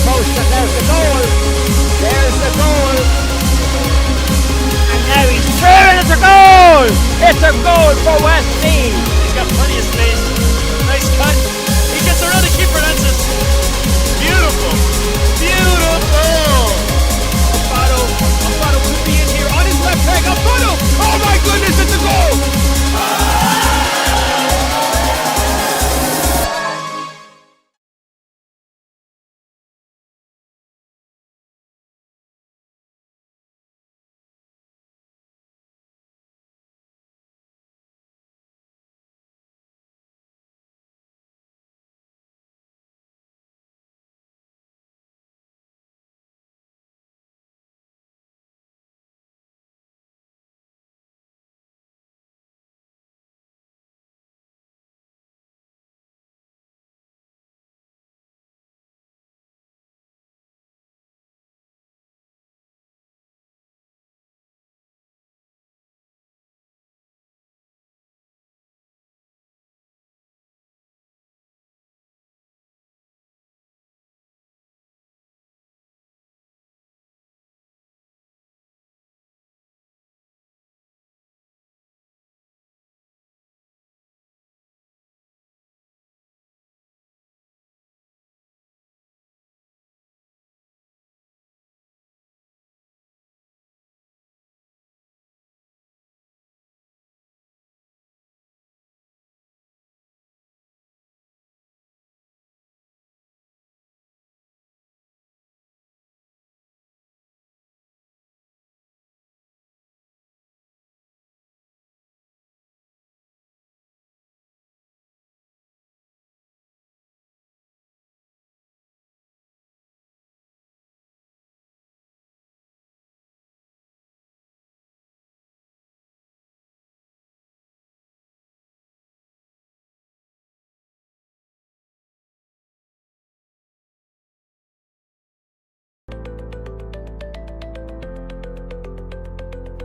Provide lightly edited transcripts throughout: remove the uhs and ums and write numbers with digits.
post, and there's the goal. There's the goal. And now he's through, and it's a goal. It's a goal for Westmeath. He's got plenty of space. Nice cut. He gets around the keeper. That's it. Beautiful. Beautiful. Alfaro could be in here on his left leg. Alfaro. Oh my goodness, it's a goal.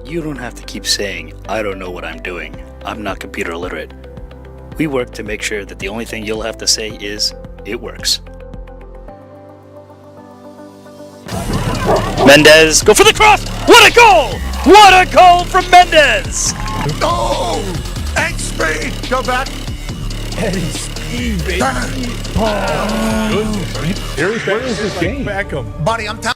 You don't have to keep saying, I don't know what I'm doing. I'm not computer literate. We work to make sure that the only thing you'll have to say is, it works. Mendez, go for the cross! What a goal! What a goal from Mendez! Oh! XP! Go back! Eddie Steve, baby. Here he finishes this game. Beckham. Buddy, I'm telling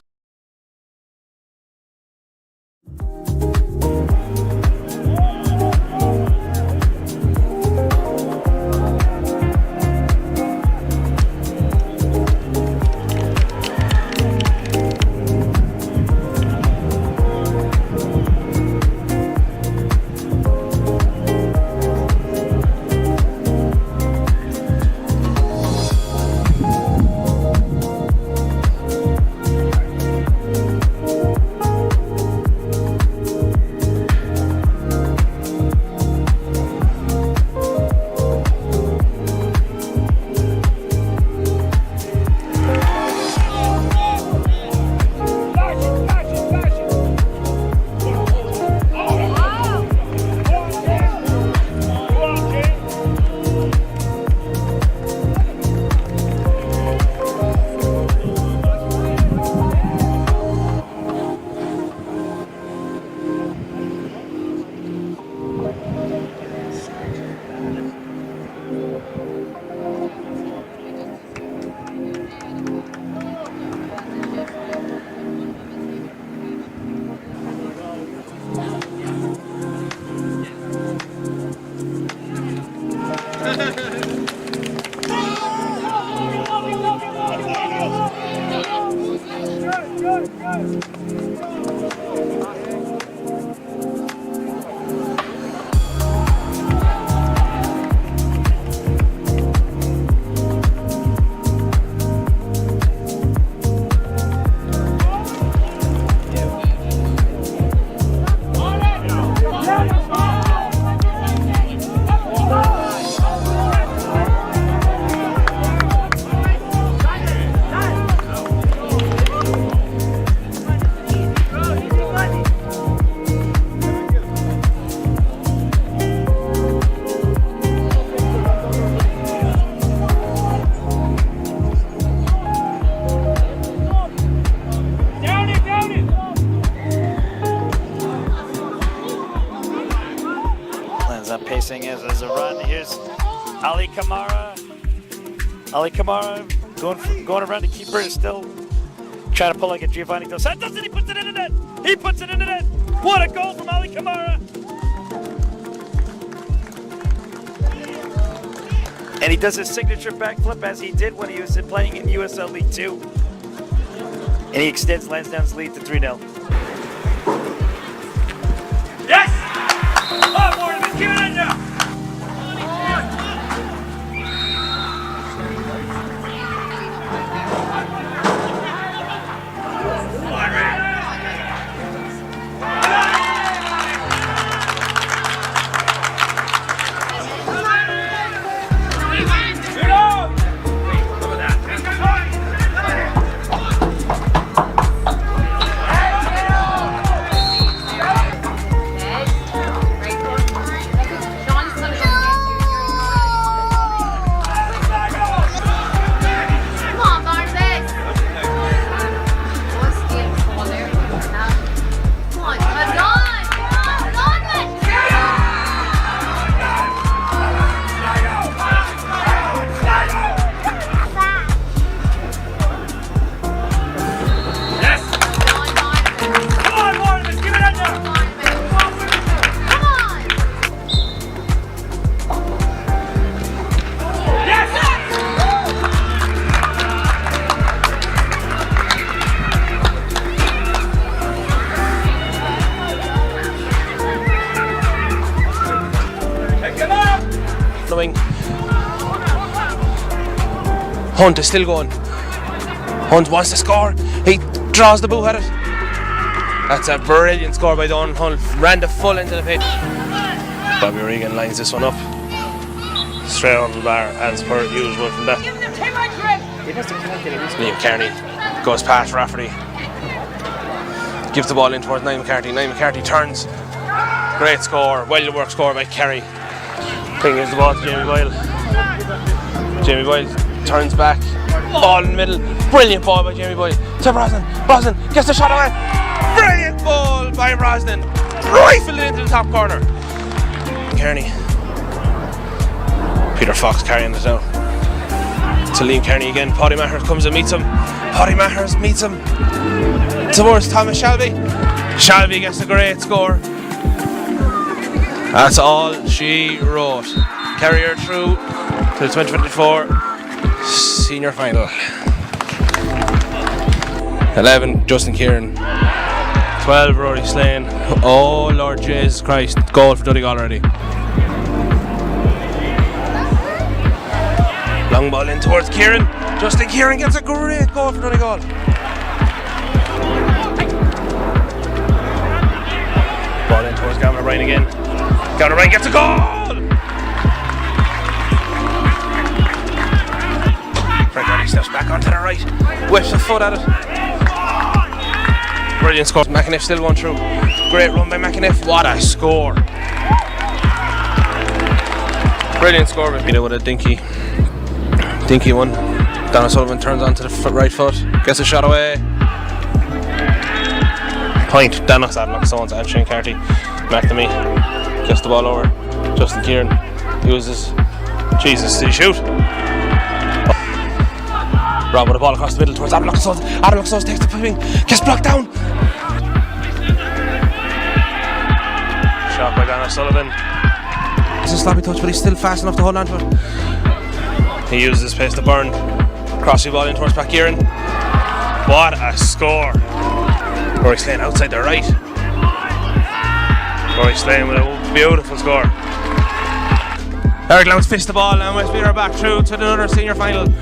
racing as a run. Here's Ali Kamara. Ali Kamara going around the keeper is still trying to pull like a Giovanni Dos Santos, and he puts it in the net. He puts it in the net. What a goal from Ali Kamara! And he does his signature backflip as he did when he was playing in USL League 2. And he extends Lansdowne's lead to 3-0. Yes! Oh, Morton, let's give it in now! Hunt is still going. Hunt wants to score. He draws the boot at it. That's a brilliant score by Don Hunt. Ran the full into the pitch. Bobby Regan lines this one up. Straight on the bar as per usual from that. Liam Kearney goes past Rafferty. Gives the ball in towards Niall McCarthy. Niall McCarthy turns. Great score. Well worked score by Kerry. Fingers the ball to Jamie Boyle. Jamie Boyle turns back, ball in the middle, brilliant ball by Jamie Boyle to Brosnan. Brosnan gets the shot away, brilliant ball by Brosnan, rifled it into the top corner. Kearney, Peter Fox carrying it out to Liam Kearney again. Paddy Maher comes and meets him. Paddy Maher meets him towards Thomas Shelby. Shelby gets a great score. That's all she wrote. Carry her through to the 2024 senior final. 11, Justin Kieran. 12, Rory Slane. Oh Lord Jesus Christ, goal for Donegal already. Long ball in towards Kieran. Justin Kieran gets a great goal for Donegal. Ball in towards Gavin O'Brien again. Gavin O'Brien gets a goal! Frank steps back onto the right, whips a foot at it. Brilliant score. McAniff still going through. Great run by McAniff. What a score! Brilliant score. With a dinky one. Dan O'Sullivan turns onto the right foot, gets a shot away. Point. Dan O'Sullivan's and Shane Carty. McNamee gets the ball over. Justin Kieran uses. Jesus, did he shoot? Rob with the ball across the middle towards Adam Luxos. Adam Luxos takes the wing, gets blocked down. Shot by Dan O'Sullivan. It's a sloppy touch, but he's still fast enough to hold on to it. He uses his pace to burn. Crossy ball in towards Pat Kieran. What a score! Rory Slane outside the right. Rory Slane with a beautiful score. Eric Lowndes fished the ball and Westmeath are back through to another senior final.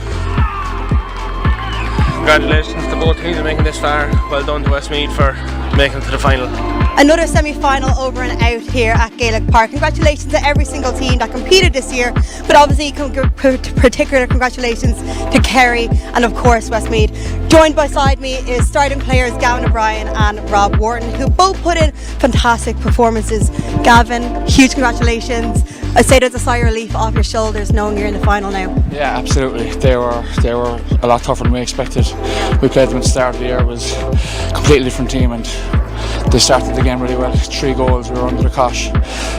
Congratulations to both teams for making this far. Well done to Westmeath for making it to the final. Another semi-final over and out here at Gaelic Park. Congratulations to every single team that competed this year, but obviously particular congratulations to Kerry and of course Westmeath. Joined beside me is starting players Gavin O'Brien and Rob Wharton, who both put in fantastic performances. Gavin, huge congratulations. I say there's a sigh of relief off your shoulders knowing you're in the final now. Yeah, absolutely. They were a lot tougher than we expected. We played them at the start of the year. It was a completely different team, and they started the game really well. 3 goals, we were under the cosh,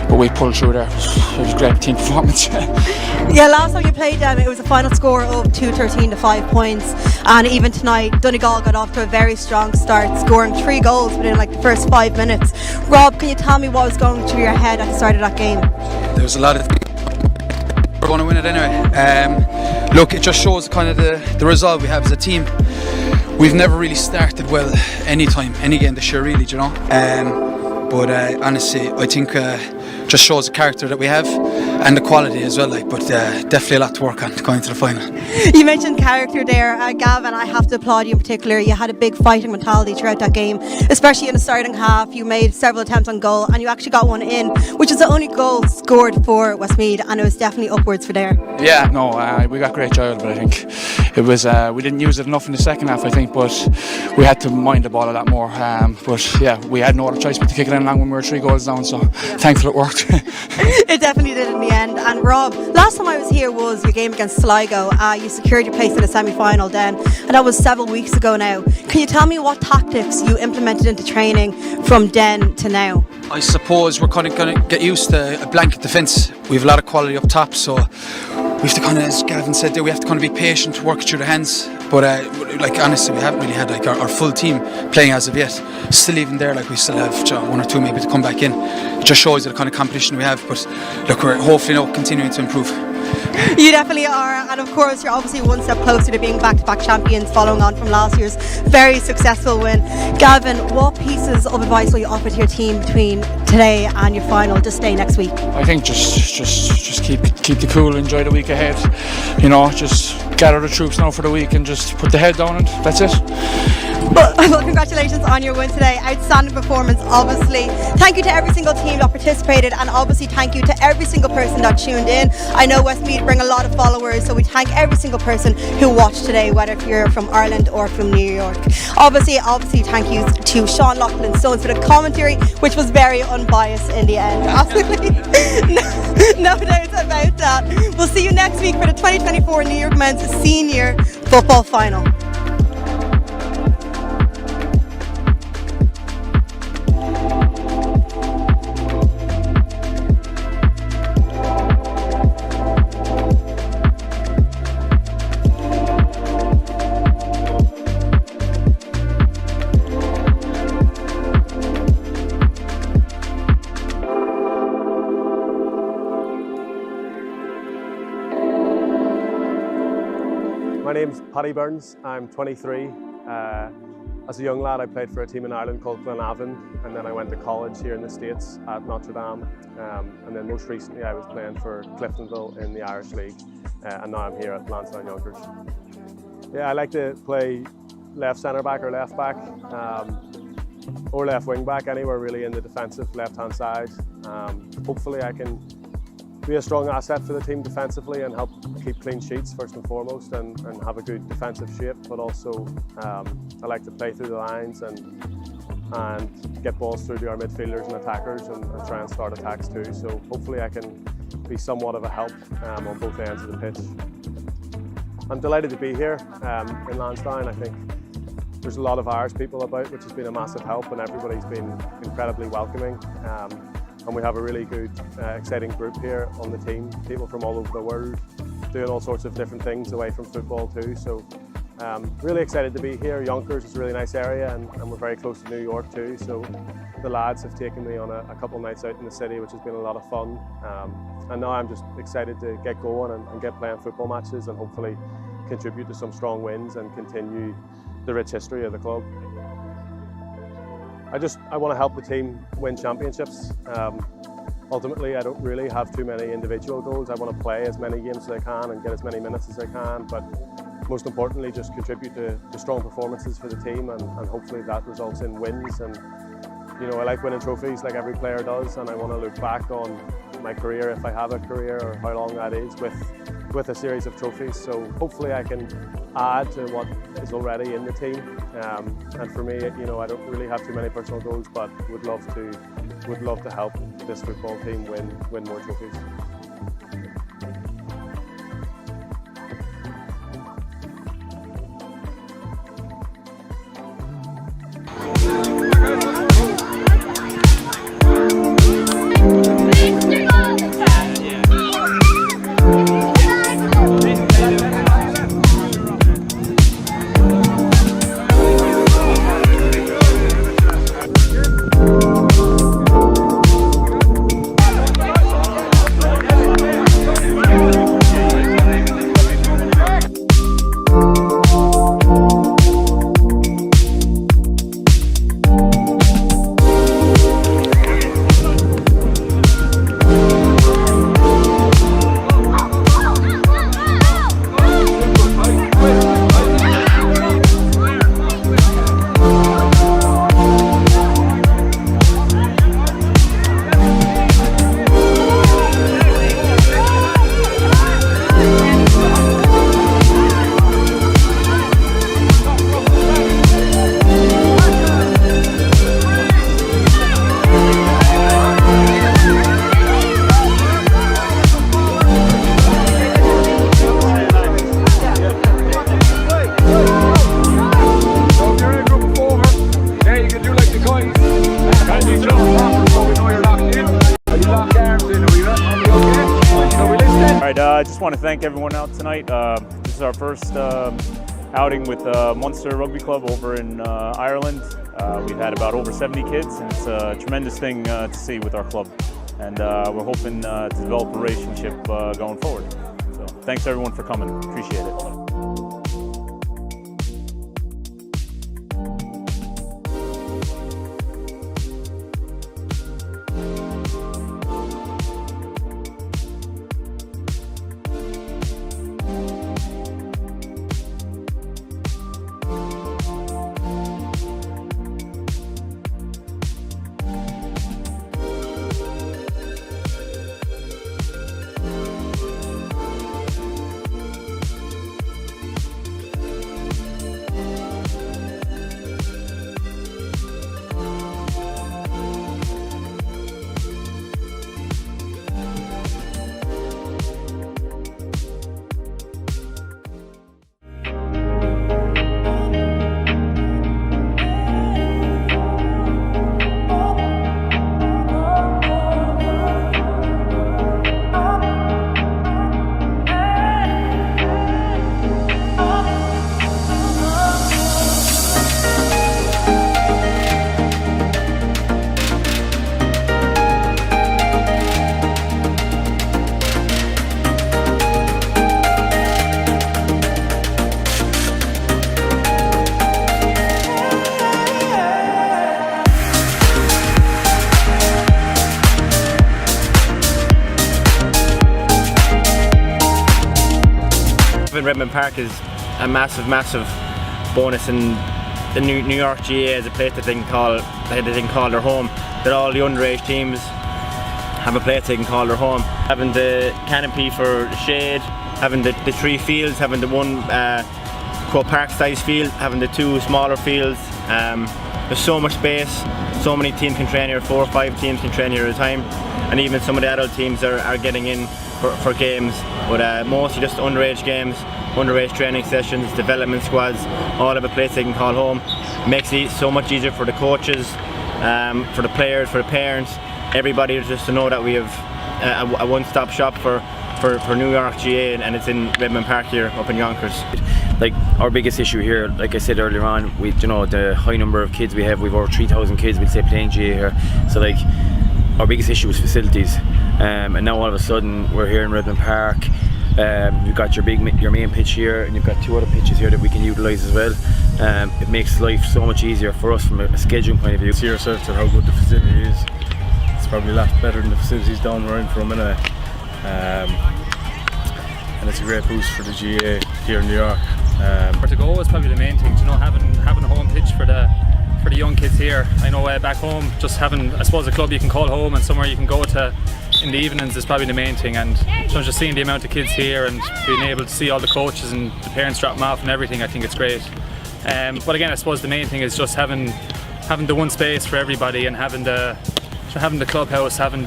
but we pulled through there. It was a great team performance. Yeah, last time you played them, it was a final score of 2-13 to 5 points, and even tonight, Donegal got off to a very strong start, scoring 3 goals within like the first 5 minutes. Rob, can you tell me what was going through your head at the start of that game? There was a lot of we're going to win it anyway. Look, it just shows kind of the resolve we have as a team. We've never really started well any game this year, really, you know. But honestly, I think just shows the character that we have and the quality as well. But definitely a lot to work on going to the final. You mentioned character there, Gavin. I have to applaud you in particular. You had a big fighting mentality throughout that game, especially in the starting half. You made several attempts on goal, and you actually got one in, which is the only goal scored for Westmeath, and it was definitely upwards for there. Yeah, no, we got great joy, but I think it was we didn't use it enough in the second half, I think, but we had to mind the ball a lot more. But yeah, we had no other choice but to kick it in long when we were 3 goals down, so thankful it worked. It definitely did in the end. And Rob, last time I was here was your game against Sligo. You secured your place in the semi-final then, and that was several weeks ago now. Can you tell me what tactics you implemented into training from then to now? I suppose we're kind of going to get used to a blanket defence. We have a lot of quality up top, so we have to kind of, as Gavin said there, we have to kind of be patient, work through the hands. But honestly, we haven't really had our full team playing as of yet. Still even there, we still have 1 or 2 maybe to come back in. It just shows you the kind of competition we have. But look, we're hopefully now continuing to improve. You definitely are, and of course you're obviously one step closer to being back-to-back champions, following on from last year's very successful win. Gavin, what pieces of advice will you offer to your team between today and your final to stay next week? I think just keep the cool, enjoy the week ahead. You know, just gather the troops now for the week and just put the head down, and that's it. Well, congratulations on your win today. Outstanding performance, obviously. Thank you to every single team that participated, and obviously thank you to every single person that tuned in. I know Westmeath bring a lot of followers, so we thank every single person who watched today, whether if you're from Ireland or from New York. Obviously thank you to Sean Loughlin Stones for the commentary, which was very unbiased in the end. Absolutely no doubts about that. We'll see you next week for the 2024 New York Men's Senior Football Final. My name's Paddy Burns, I'm 23. As a young lad I played for a team in Ireland called Glenavon, and then I went to college here in the States at Notre Dame, and then most recently I was playing for Cliftonville in the Irish League, and now I'm here at Lansdowne Yonkers. Yeah, I like to play left centre back or left back, or left wing back, anywhere really in the defensive left hand side. Hopefully I can be a strong asset for the team defensively and help keep clean sheets first and foremost, and have a good defensive shape, but also I like to play through the lines and get balls through to our midfielders and attackers and try and start attacks too. So hopefully I can be somewhat of a help on both ends of the pitch. I'm delighted to be here in Lansdowne. I think there's a lot of Irish people about, which has been a massive help, and everybody's been incredibly welcoming. And we have a really good, exciting group here on the team, people from all over the world, doing all sorts of different things away from football too. So really excited to be here. Yonkers is a really nice area, and we're very close to New York too. So the lads have taken me on a couple of nights out in the city, which has been a lot of fun. And now I'm just excited to get going and get playing football matches and hopefully contribute to some strong wins and continue the rich history of the club. I want to help the team win championships. Ultimately, I don't really have too many individual goals. I want to play as many games as I can and get as many minutes as I can, but most importantly, just contribute to strong performances for the team, and hopefully that results in wins. And you know, I like winning trophies like every player does, and I want to look back on my career, if I have a career or how long that is, with a series of trophies. So hopefully I can add to what is already in the team. And for me, you know, I don't really have too many personal goals, but would love to help this football team win more trophies. want to thank everyone out tonight. This is our first outing with Munster Rugby Club over in Ireland. We've had about over 70 kids, and it's a tremendous thing to see with our club. And we're hoping to develop a relationship going forward. So thanks everyone for coming. Appreciate it. Redmond Park is a massive bonus, and the New York GAA is a place that they can call their home. That all the underage teams have a place they can call their home. Having the canopy for shade, having the 3 fields, having the one Croke Park size field, having the 2 smaller fields. There's so much space, so many teams can train here, 4 or 5 teams can train here at a time, and even some of the adult teams are getting in for games, but mostly just underage games, underage training sessions, development squads, all have a place they can call home. It makes it so much easier for the coaches, for the players, for the parents, everybody, just to know that we have a one-stop shop for New York GAA, and it's in Redmond Park here up in Yonkers. Like, our biggest issue here, like I said earlier on, the high number of kids we have, we've over 3,000 kids, we'd say, playing GAA here. So like, our biggest issue is facilities, and now all of a sudden we're here in Redmond Park. You've got your main pitch here, and you've got 2 other pitches here that we can utilise as well. It makes life so much easier for us from a scheduling point of view. See yourself to how good the facility is. It's probably a lot better than the facilities down we're in from anyway. And it's a great boost for the GAA here in New York. Where to go is probably the main thing, having a home pitch for the young kids here. I know back home, just having, I suppose, a club you can call home and somewhere you can go to in the evenings is probably the main thing, and just seeing the amount of kids here and being able to see all the coaches and the parents drop them off and everything, I think it's great. But again, I suppose the main thing is just having the one space for everybody, and having the clubhouse, having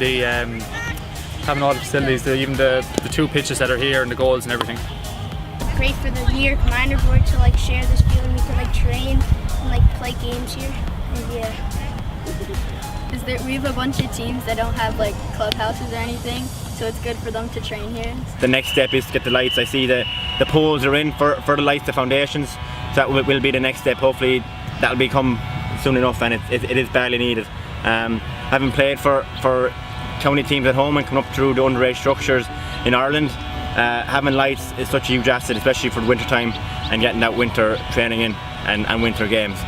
all the facilities, even the 2 pitches that are here and the goals and everything. Great for the year commander board to share this feeling. We can train and play games here. And we have a bunch of teams that don't have clubhouses or anything, so it's good for them to train here. The next step is to get the lights. I see the poles are in for the lights, the foundations. So that will be the next step. Hopefully that'll become soon enough, and it is badly needed. Having played for county teams at home and come up through the underage structures in Ireland, having lights is such a huge asset, especially for the winter time and getting that winter training in and winter games.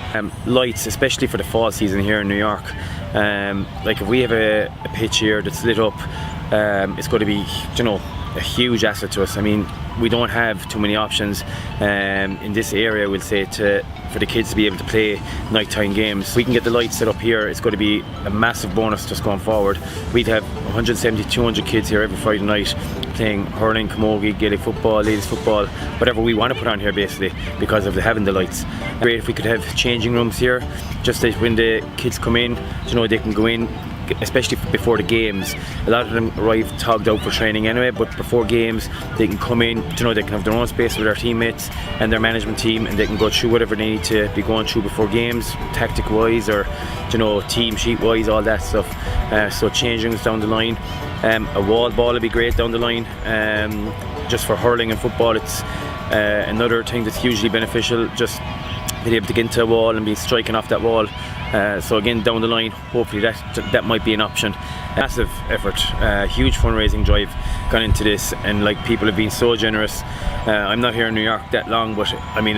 Lights, especially for the fall season here in New York. If we have a pitch here that's lit up, it's going to be, a huge asset to us. I mean, we don't have too many options in this area, we'll say, for the kids to be able to play nighttime games. We can get the lights set up here, it's going to be a massive bonus just going forward. We'd have 170, 200 kids here every Friday night playing hurling, camogie, Gaelic football, ladies football, whatever we want to put on here basically, because of having the lights. Great if we could have changing rooms here, just that when the kids come in, they can go in, especially before the games. A lot of them arrive togged out for training anyway, but before games they can come in, they can have their own space with their teammates and their management team, and they can go through whatever they need to be going through before games, tactic wise or team sheet wise, all that stuff. So changing rooms down the line, A wall ball would be great down the line. Just for hurling and football, it's another thing that's hugely beneficial. Just being able to get into a wall and be striking off that wall. So again, down the line, hopefully that might be an option. Massive effort, huge fundraising drive gone into this, and like people have been so generous. I'm not here in New York that long, but I mean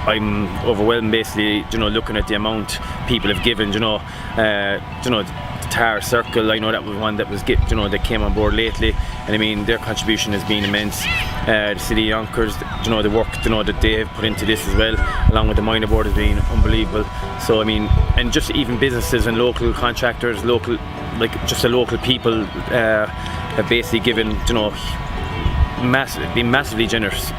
I'm overwhelmed basically. Looking at the amount people have given. The Tara Circle, I know that was one that was that came on board lately, and I mean their contribution has been immense. The City of Yonkers, the work that they have put into this as well, along with the minor board, has been unbelievable. So I mean, and just even businesses and local contractors, local people have basically given, been massively generous,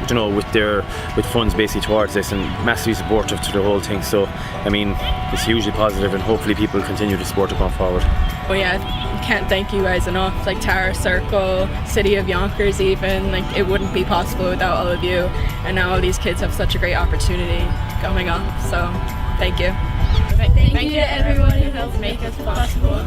with funds basically towards this, and massively supportive to the whole thing. So I mean, it's hugely positive, and hopefully people continue to support it going forward. Oh yeah, can't thank you guys enough. Like Tara Circle, City of Yonkers, even it wouldn't be possible without all of you. And now all these kids have such a great opportunity coming up. So thank you. Thank you to everyone who helped make us possible.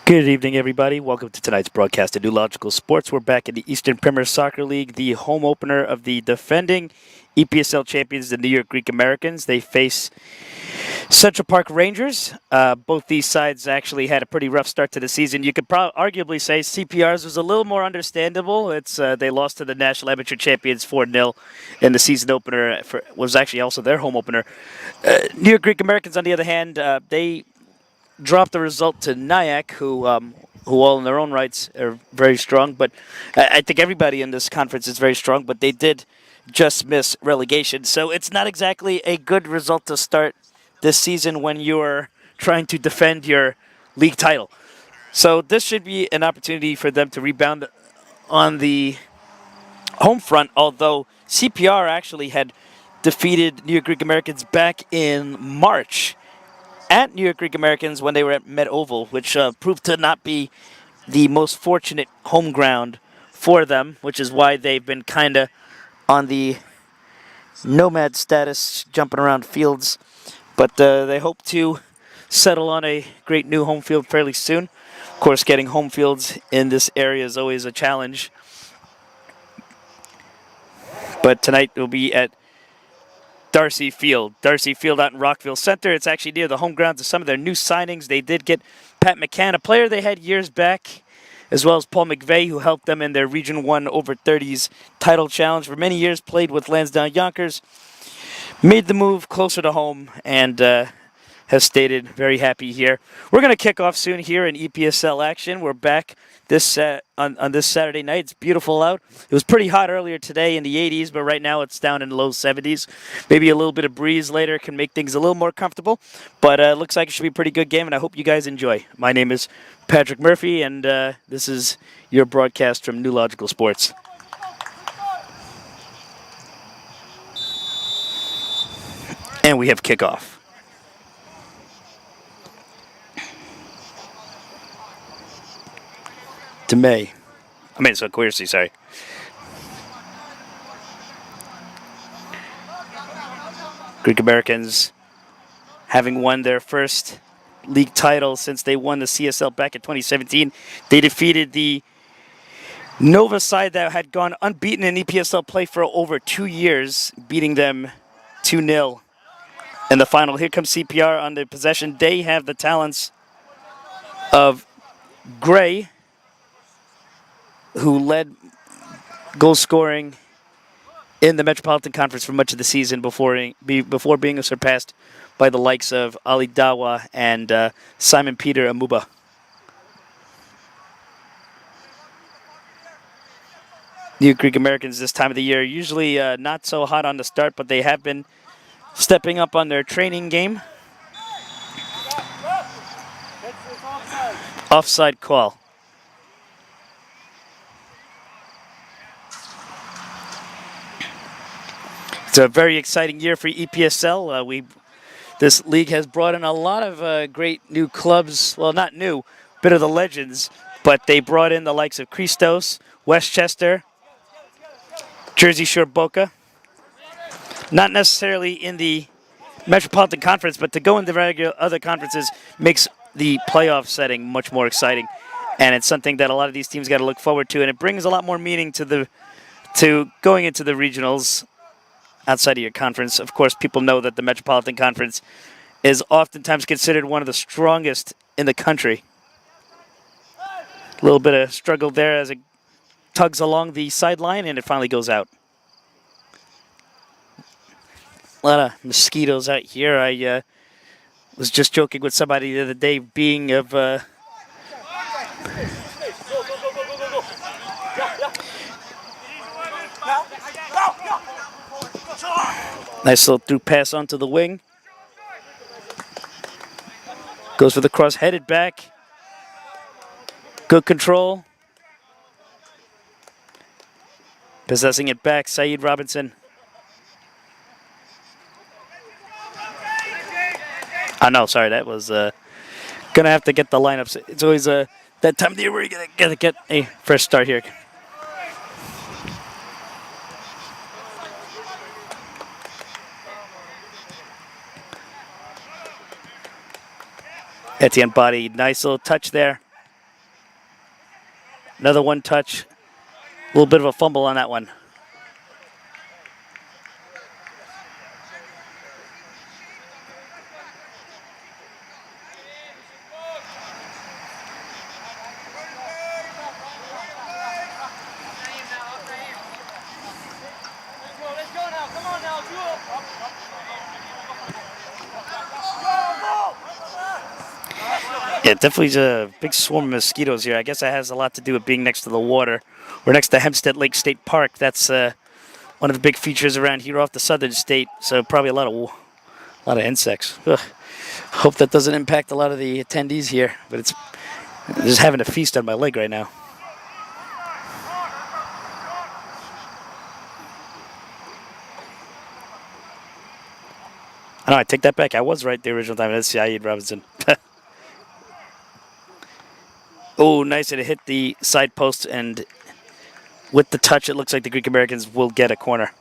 Good evening, everybody. Welcome to tonight's broadcast of New Logical Sports. We're back in the Eastern Premier Soccer League, the home opener of the defending EPSL champions, the New York Greek Americans. They face Central Park Rangers. Both these sides actually had a pretty rough start to the season. You could arguably say CPR's was a little more understandable. They lost to the National Amateur Champions 4-0 in the season opener. Was actually also their home opener. New York Greek Americans, on the other hand, they dropped the result to Nyack, who who all in their own rights are very strong. But I think everybody in this conference is very strong, but they did just miss relegation. So it's not exactly a good result to start this season when you're trying to defend your league title. So this should be an opportunity for them to rebound on the home front, although CPR actually had defeated New York Greek Americans back in March at New York Greek Americans when they were at Met Oval, which proved to not be the most fortunate home ground for them, which is why they've been kind of on the nomad status, jumping around fields. But they hope to settle on a great new home field fairly soon. Of course, getting home fields in this area is always a challenge. But tonight will be at Darcy Field. Darcy Field out in Rockville Center. It's actually near the home grounds of some of their new signings. They did get Pat McCann, a player they had years back, as well as Paul McVeigh, who helped them in their Region 1 over 30s title challenge. For many years, played with Lansdowne Yonkers. Made the move closer to home and has stated very happy here. We're going to kick off soon here in EPSL action. We're back this on this Saturday night. It's beautiful out. It was pretty hot earlier today in the 80s, but right now it's down in the low 70s. Maybe a little bit of breeze later can make things a little more comfortable, but it looks like it should be a pretty good game, and I hope you guys enjoy. My name is Patrick Murphy, and this is your broadcast from New Logical Sports. And we have kickoff. Queercy, sorry. Greek Americans having won their first league title since they won the CSL back in 2017. They defeated the Nova side that had gone unbeaten in EPSL play for over 2 years, beating them 2-0 in the final. Here comes CPR on the possession. They have the talents of Gray, who led goal scoring in the Metropolitan Conference for much of the season before being surpassed by the likes of Ali Dawa and Simon Peter Amuba. New Greek Americans this time of the year, usually not so hot on the start, but they have been stepping up on their training game. Offside call. It's a very exciting year for EPSL. This league has brought in a lot of great new clubs. Well, not new, bit of the legends, but they brought in the likes of Christos, Westchester, Jersey Shore Boca. Not necessarily in the Metropolitan Conference, but to go into regular other conferences makes the playoff setting much more exciting. And it's something that a lot of these teams got to look forward to, and it brings a lot more meaning to going into the regionals outside of your conference. Of course, people know that the Metropolitan Conference is oftentimes considered one of the strongest in the country. A little bit of struggle there as it tugs along the sideline, and it finally goes out. A lot of mosquitoes out here. I was just joking with somebody the other day, being of nice little through pass onto the wing. Goes for the cross, headed back. Good control. Possessing it back, Saeed Robinson. Oh, no, sorry, that was going to have to get the lineups. It's always that time of the year where you're going to get a fresh start here. Etienne Body, nice little touch there. Another one touch. A little bit of a fumble on that one. Yeah, definitely a big swarm of mosquitoes here. I guess that has a lot to do with being next to the water. We're next to Hempstead Lake State Park. That's one of the big features around here off the southern state. So probably a lot of insects. Ugh. Hope that doesn't impact a lot of the attendees here. But it's just having a feast on my leg right now. I know, I take that back. I was right the original time. That's Saeed Robinson. Oh, nice. It hit the side post, and with the touch, it looks like the Greek Americans will get a corner.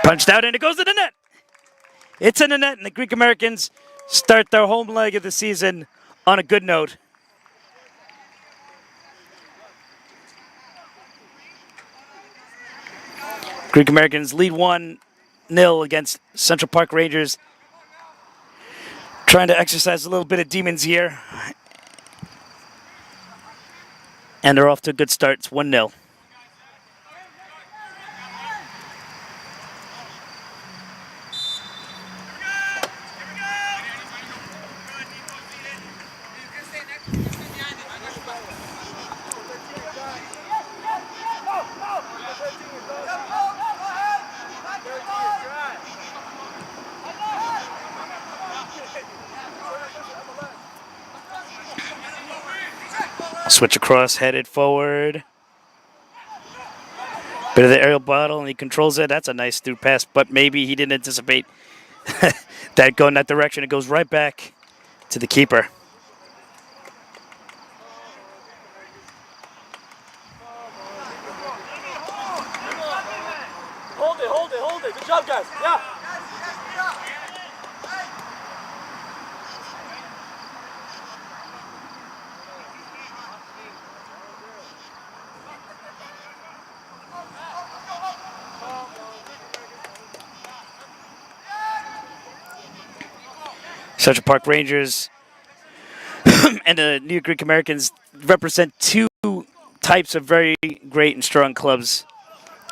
Punched out, and it goes to the net. It's in the net, and the Greek Americans start their home leg of the season on a good note. Greek Americans lead 1-0 against Central Park Rangers. Trying to exercise a little bit of demons here. And they're off to a good start. It's 1-0. Switch across, headed forward. Bit of the aerial battle, and he controls it. That's a nice through pass, but maybe he didn't anticipate that going that direction. It goes right back to the keeper. Hold it. Good job, guys. Yeah. Central Park Rangers and the New York Greek Americans represent two types of very great and strong clubs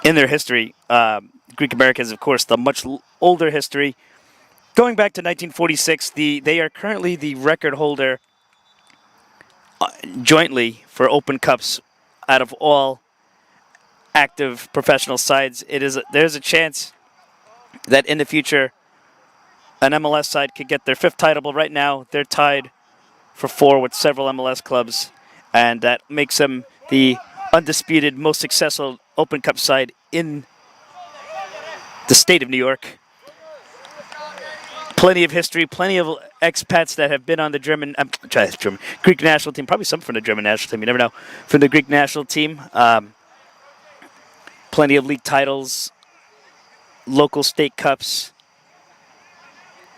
in their history. Greek Americans, of course, the much older history. Going back to 1946, they are currently the record holder jointly for Open Cups out of all active professional sides. There's a chance that in the future an MLS side could get their 5th title. Right now, they're tied for 4 with several MLS clubs, and that makes them the undisputed most successful Open Cup side in the state of New York. Plenty of history, plenty of expats that have been on the Greek national team, probably some from the German national team, you never know, from the Greek national team. Plenty of league titles, local state cups.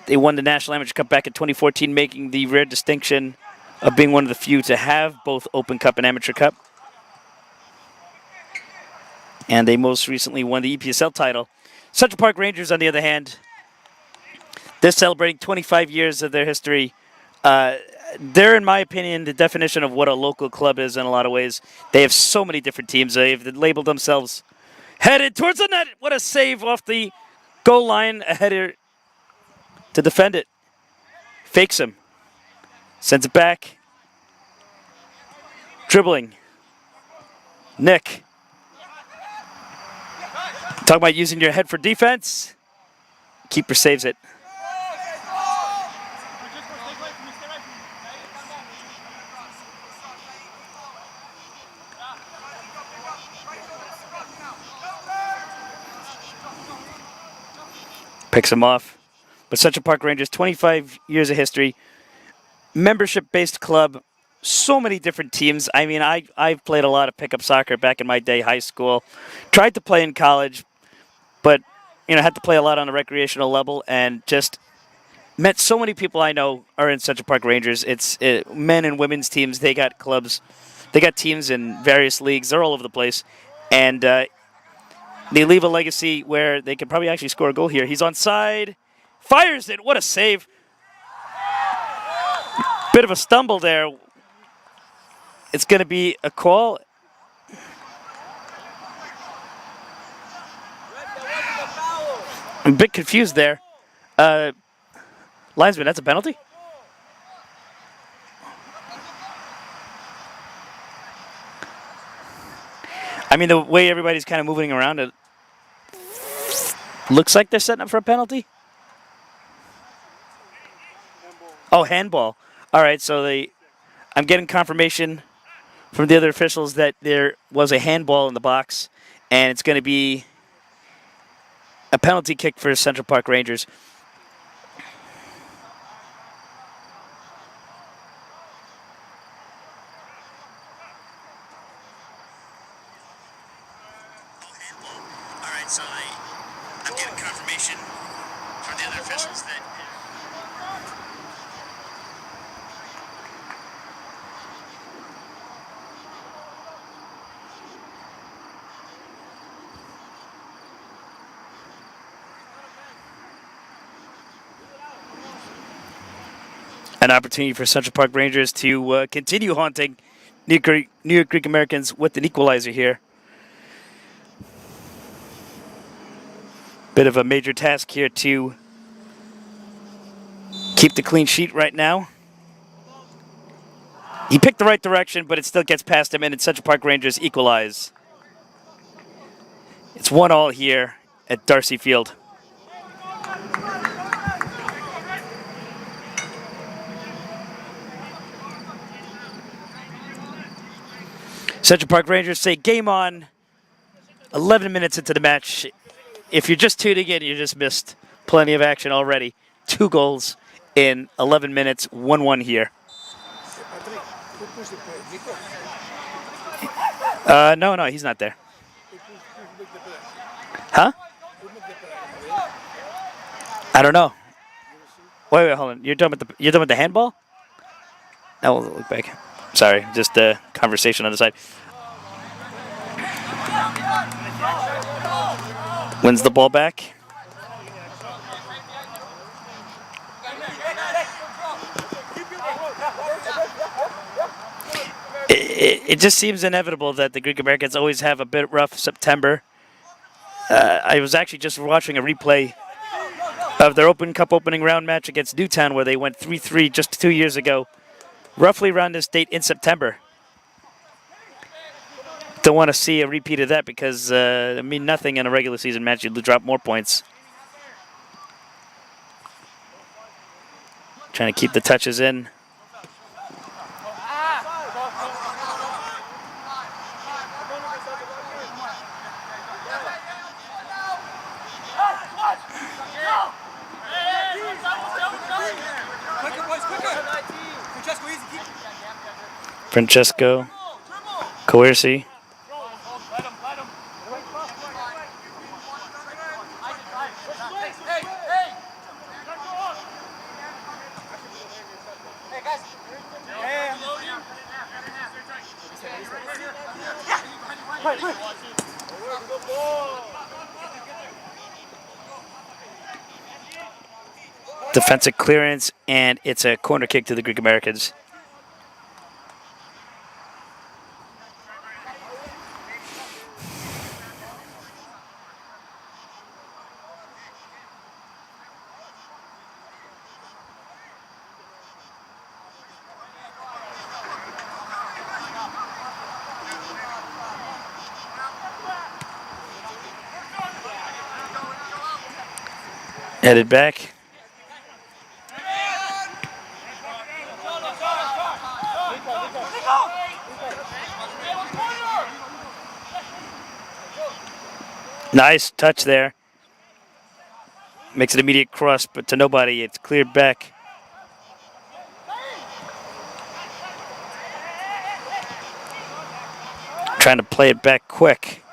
They won the National Amateur Cup back in 2014, making the rare distinction of being one of the few to have both Open Cup and Amateur Cup. And they most recently won the EPSL title. Central Park Rangers, on the other hand, they're celebrating 25 years of their history. They're, in my opinion, the definition of what a local club is in a lot of ways. They have so many different teams. They've labeled themselves headed towards the net. What a save off the goal line. A header to defend it. Fakes him. Sends it back. Dribbling. Nick. Talk about using your head for defense. Keeper saves it. Picks him off. But Central Park Rangers, 25 years of history, membership-based club, so many different teams. I mean, I've played a lot of pickup soccer back in my day, high school. Tried to play in college, but had to play a lot on a recreational level, and just met so many people I know are in Central Park Rangers. It's men and women's teams. They got clubs. They got teams in various leagues. They're all over the place. And They leave a legacy where they could probably actually score a goal here. He's onside, fires it. What a save! Bit of a stumble there. It's going to be a call. I'm a bit confused there. Linesman, that's a penalty? I mean, the way everybody's kind of moving around, it looks like they're setting up for a penalty. Oh, handball. All right, so I'm getting confirmation from the other officials that there was a handball in the box, and it's going to be a penalty kick for Central Park Rangers. All right, so I'm getting confirmation from the other officials that. An opportunity for Central Park Rangers to continue haunting New York Greek Americans with an equalizer here. Bit of a major task here to keep the clean sheet right now. He picked the right direction, but it still gets past him, and Central Park Rangers equalize. It's 1-1 here at Darcy Field. Central Park Rangers say game on. 11 minutes into the match. If you're just tuning in, you just missed plenty of action already. 2 goals in 11 minutes, 1-1 here. No, he's not there. Huh? I don't know. Wait, hold on. You're done with the handball? No, we'll look back. Sorry, just a conversation on the side. Wins the ball back. It just seems inevitable that the Greek Americans always have a bit rough September. I was actually just watching a replay of their Open Cup opening round match against Newtown where they went 3-3 just 2 years ago, roughly around this date in September. Don't want to see a repeat of that because I mean nothing in a regular season match. You'd drop more points. Trying to keep the touches in. Francesco, Coercy. Defensive clearance, and it's a corner kick to the Greek Americans. Headed back. Nice touch there. Makes an immediate cross, but to nobody. It's cleared back. Trying to play it back quick.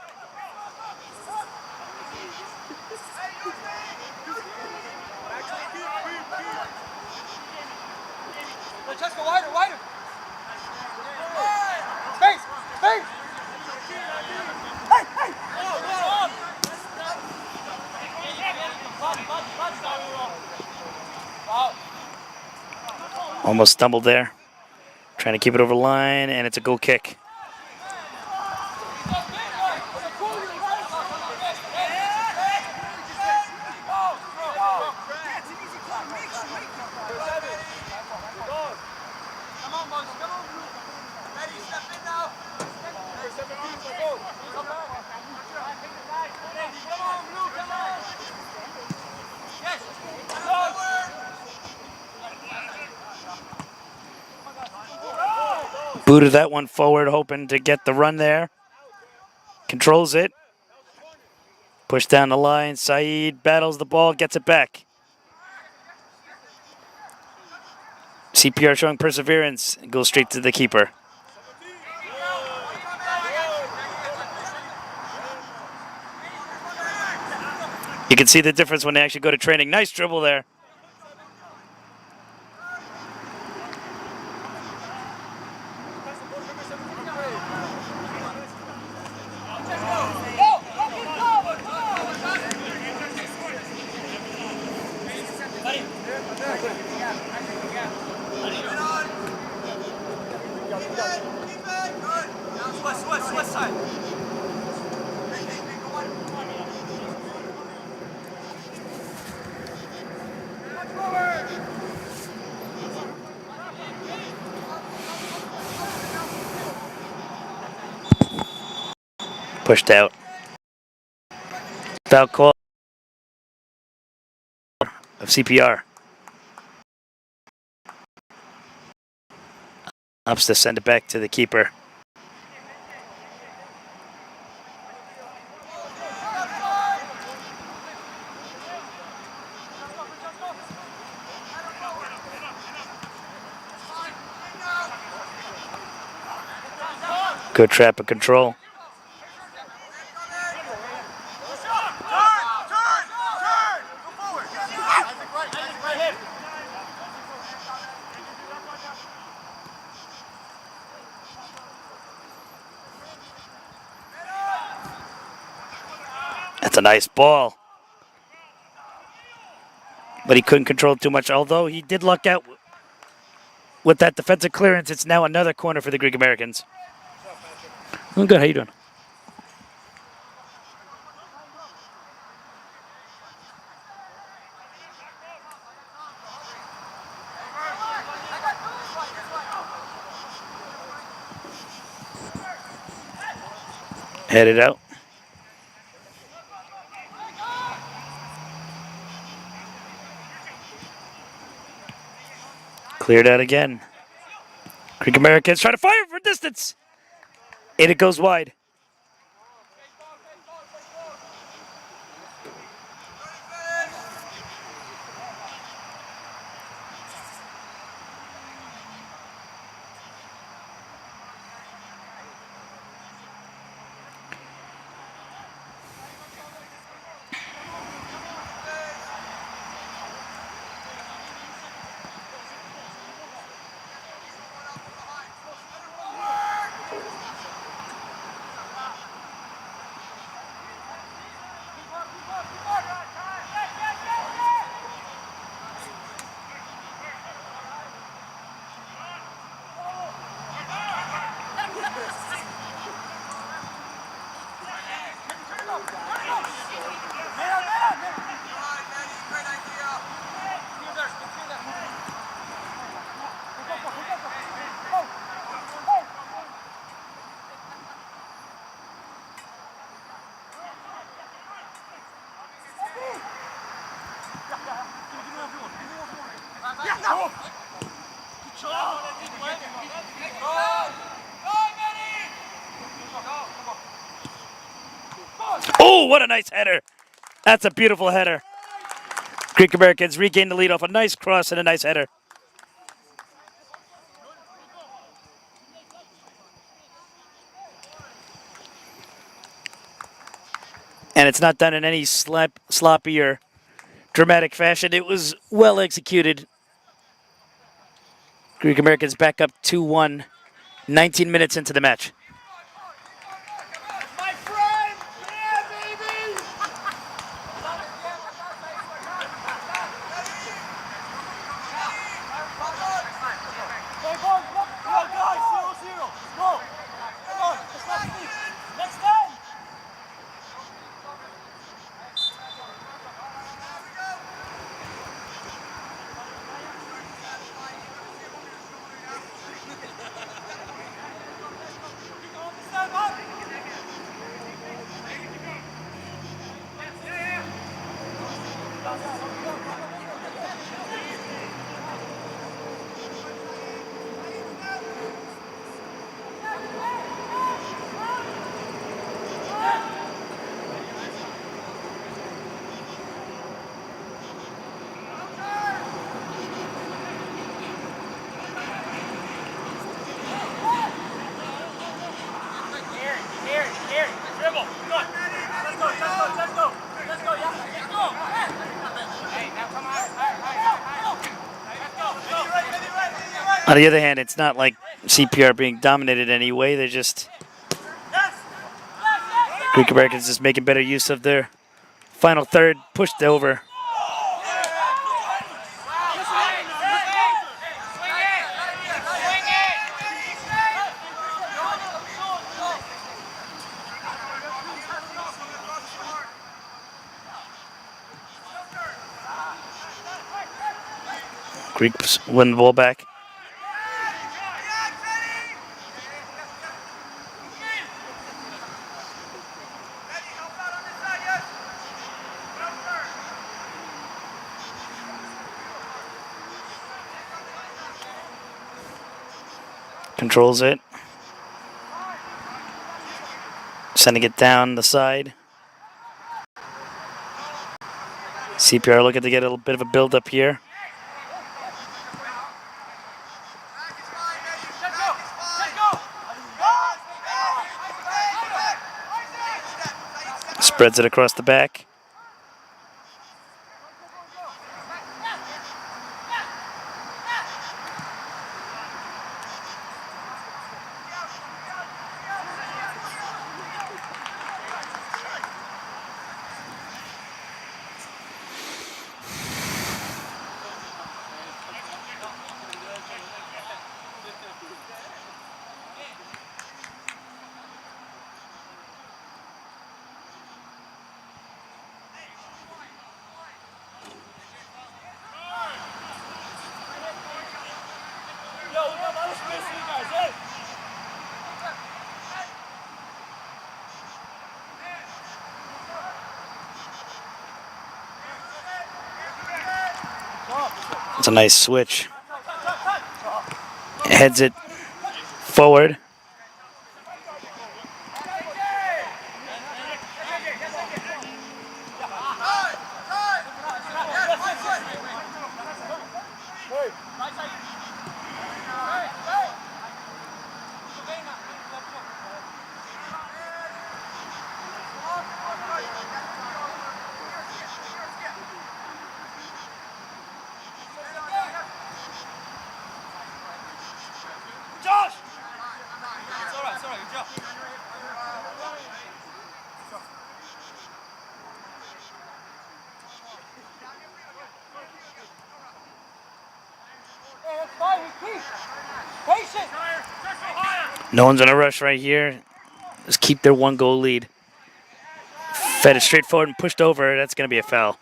Almost stumbled there. Trying to keep it over the line, and it's a goal kick. Booted that one forward, hoping to get the run there. Controls it. Push down the line. Saeed battles the ball, gets it back. CPR showing perseverance. Goes straight to the keeper. You can see the difference when they actually go to training. Nice dribble there. Pushed out. Foul call of CPR. Opts to send it back to the keeper. Good trap and control. That's a nice ball. But he couldn't control it too much, although he did luck out with that defensive clearance. It's now another corner for the Greek Americans. I'm good, how you doing? Headed out. Cleared out again. Greek Americans trying to fire for distance. And it goes wide. Oh, what a nice header. That's a beautiful header. Greek Americans regain the lead off a nice cross and a nice header. And it's not done in any sloppy or dramatic fashion. It was well executed. Greek Americans back up 2-1, 19 minutes into the match. On the other hand, it's not like CPR being dominated anyway. They're just Greek Americans just making better use of their final third, pushed over. Greeks win the ball back. Controls it. Sending it down the side. CPR looking to get a little bit of a build up here. Spreads it across the back. It's a nice switch. Heads it forward. No one's in a rush right here. Just keep their 1-goal lead. Fed it straight forward and pushed over. That's going to be a foul.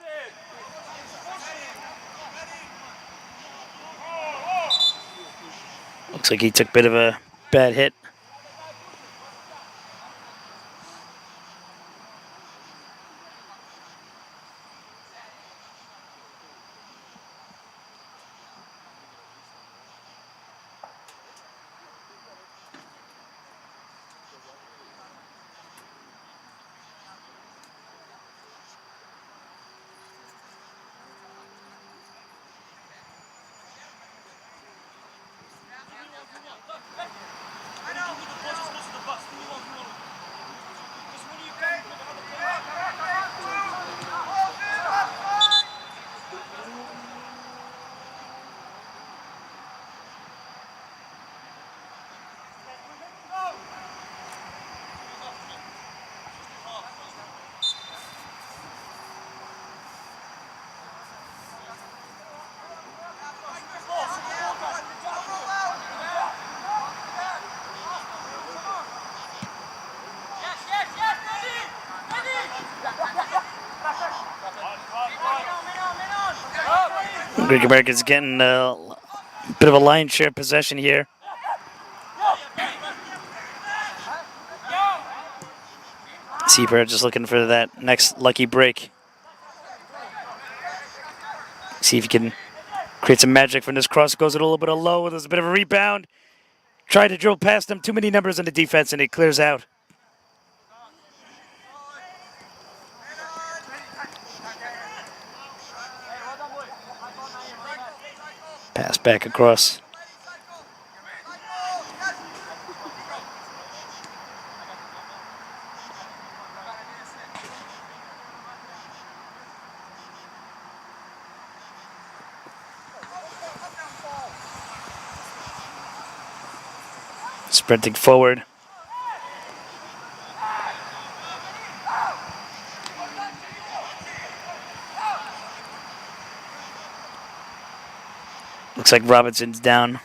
Looks like he took a bit of a bad hit. Greek Americans getting a bit of a line share possession here. CPR just looking for that next lucky break. See if he can create some magic from this cross. Goes a little bit low. There's a bit of a rebound. Tried to drill past him. Too many numbers on the defense, and it clears out. Pass back across. Sprinting forward. Looks like Robinson's down.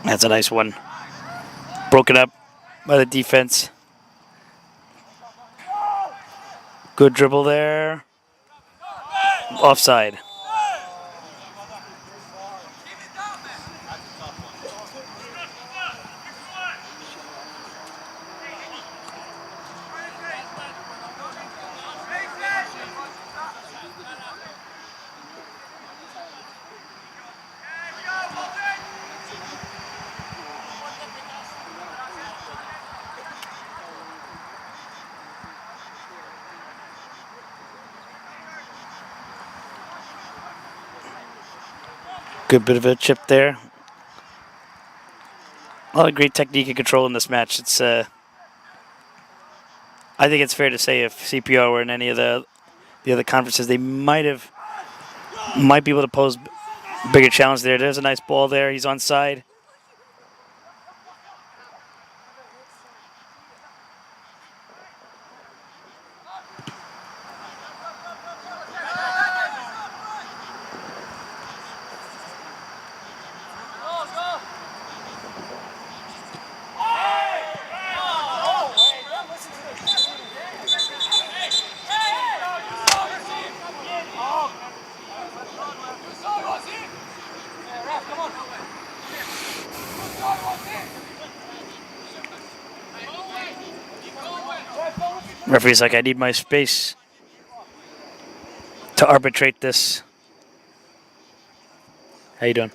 That's a nice one. Broken up by the defense. Good dribble there. Offside. Good bit of a chip there. A lot of great technique and control in this match. It's I think it's fair to say if CPR were in any of the other conferences, they might be able to pose bigger challenge there. There's a nice ball there. He's onside. Referee's like, I need my space to arbitrate this. How you doing?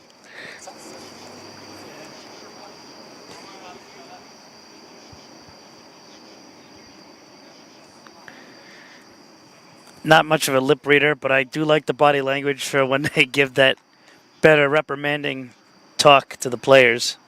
Not much of a lip reader, but I do like the body language for when they give that better reprimanding talk to the players.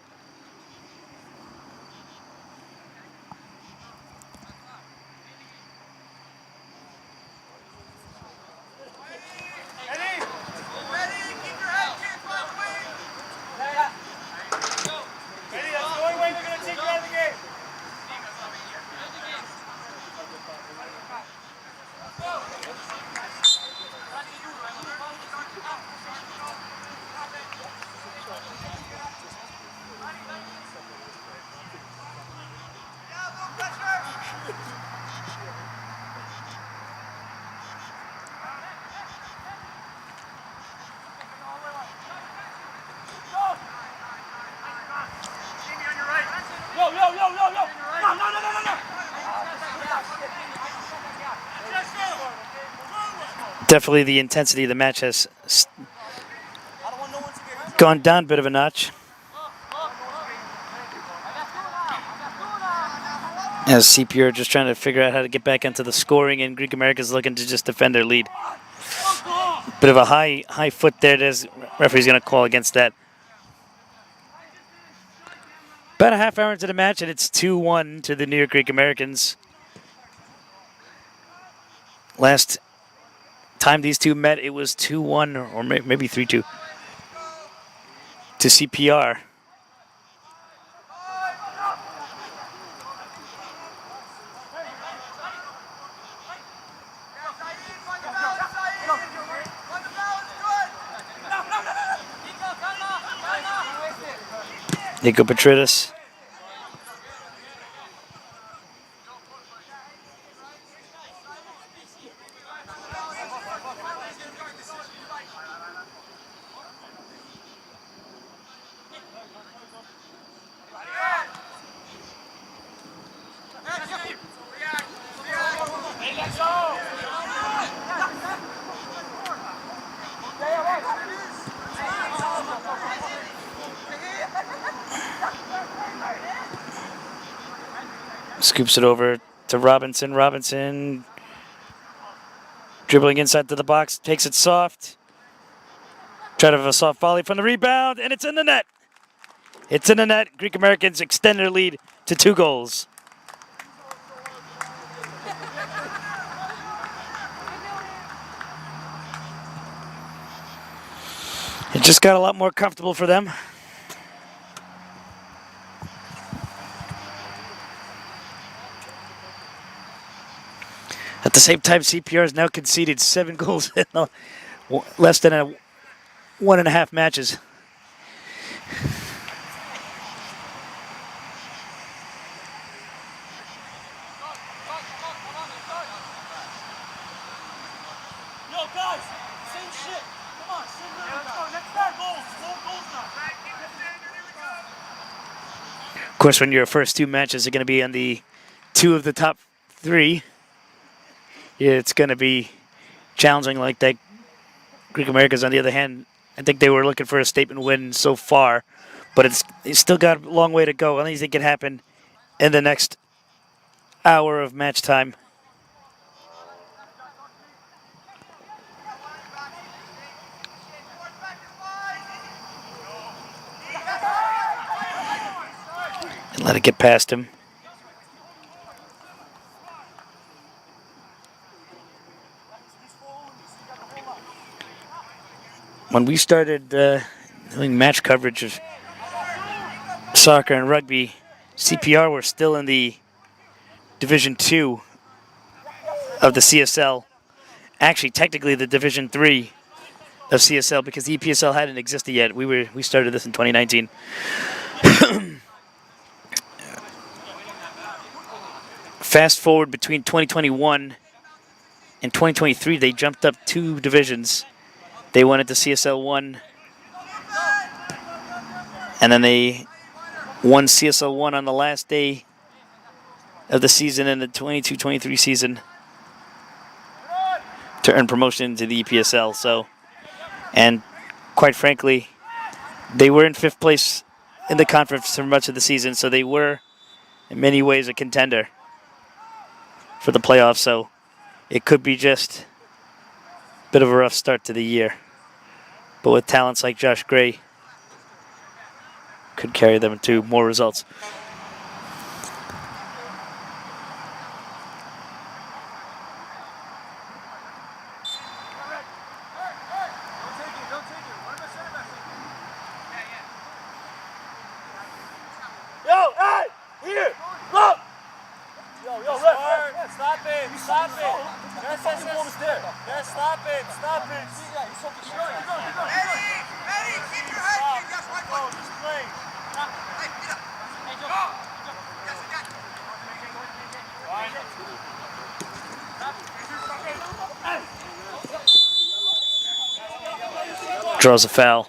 Definitely the intensity of the match has gone down a bit of a notch. As CPR are just trying to figure out how to get back into the scoring, and Greek America's looking to just defend their lead. Bit of a high foot there. There's referee's going to call against that. About a half hour into the match, and it's 2-1 to the New York Greek Americans. Last time these two met, it was 2-1 or maybe 3-2 to CPR. Nico Petridis. Scoops it over to Robinson. Robinson dribbling inside to the box, takes it soft. Try to have a soft volley from the rebound, and it's in the net. It's in the net. Greek Americans extend their lead to 2 goals. It just got a lot more comfortable for them. At the same time, CPR has now conceded 7 goals in less than 1.5 matches. Yo, guys, same shit. Come on, same rhythm. Let's go. Next goals. 4 goals now. Of course, when your first 2 matches are going to be on the 2 of the top 3, it's going to be challenging like that. Greek Americans, on the other hand, I think they were looking for a statement win so far, but it's still got a long way to go. I think it can happen in the next hour of match time. And let it get past him. When we started doing match coverage of soccer and rugby, CPR were still in the Division 2 of the CSL. Actually, technically the Division 3 of CSL, because the EPSL hadn't existed yet. We started this in 2019. Fast forward between 2021 and 2023, they jumped up 2 divisions. They went into CSL 1, and then they won CSL 1 on the last day of the season in the 22-23 season to earn promotion to the EPSL. So, and quite frankly, they were in 5th place in the conference for much of the season, so they were in many ways a contender for the playoffs. So it could be just a bit of a rough start to the year. But with talents like Josh Gray, could carry them to more results. Yo, hey, here, look. Yo, ref, stop it, stop it. Yes, stop it, stop it. Eddie, keep your head, that's my goal. Just play. Hey, get up. Hey, go. Yes, I got it. Draws a foul.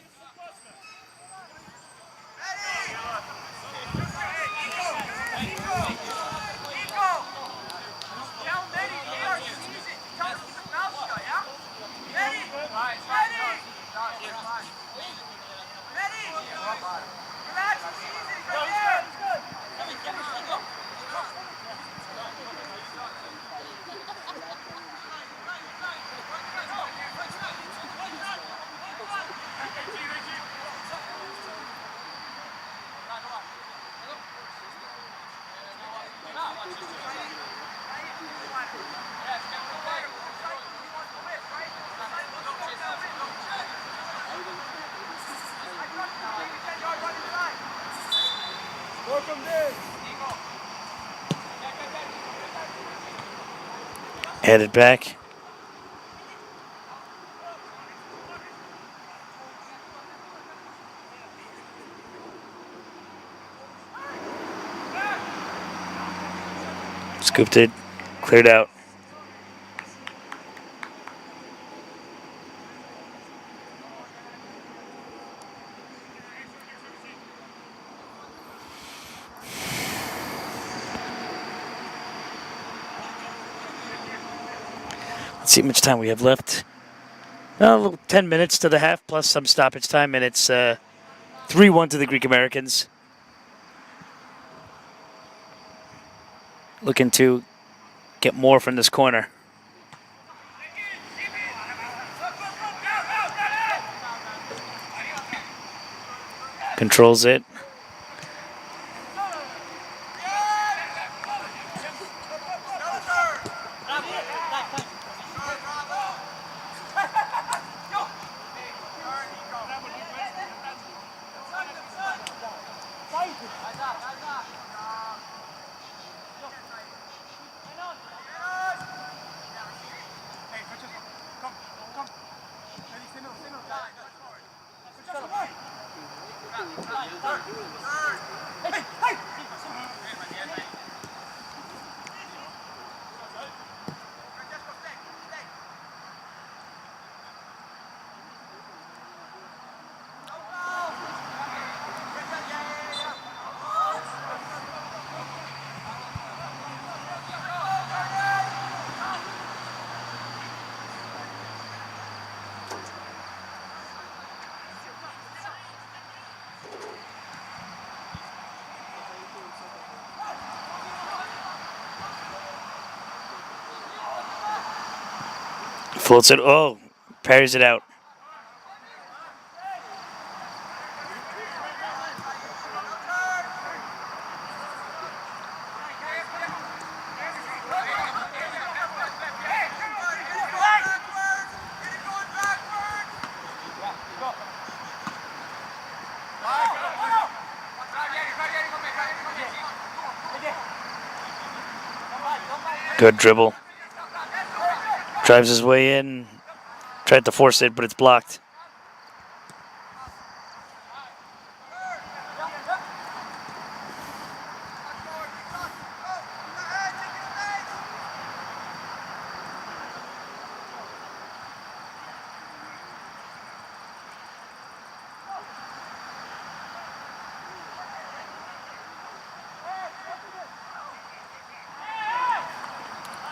Headed back. Scooped it, cleared out. Let's see how much time we have left. A little 10 minutes to the half, plus some stoppage time, and it's 3-1 to the Greek Americans. Looking to get more from this corner. Controls it. Floats it. Oh, parries it out. Good dribble. Drives his way in. Tried to force it, but it's blocked.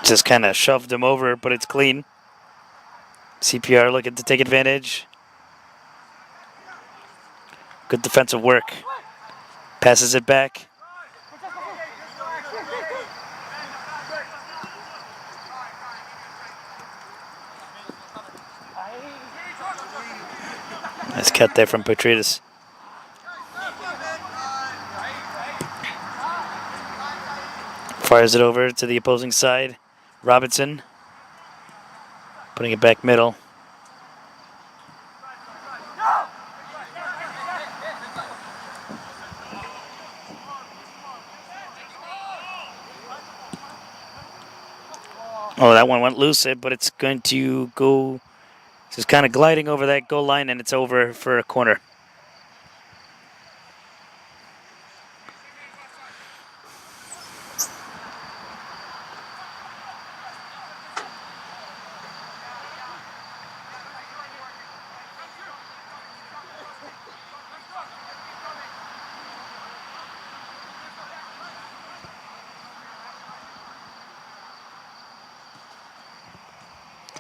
Just kind of shoved him over, but it's clean. CPR looking to take advantage. Good defensive work. Passes it back. Nice cut there from Petridis. Fires it over to the opposing side. Robinson putting it back middle. Oh, that one went loose, but it's going to go, just kind of gliding over that goal line, and it's over for a corner.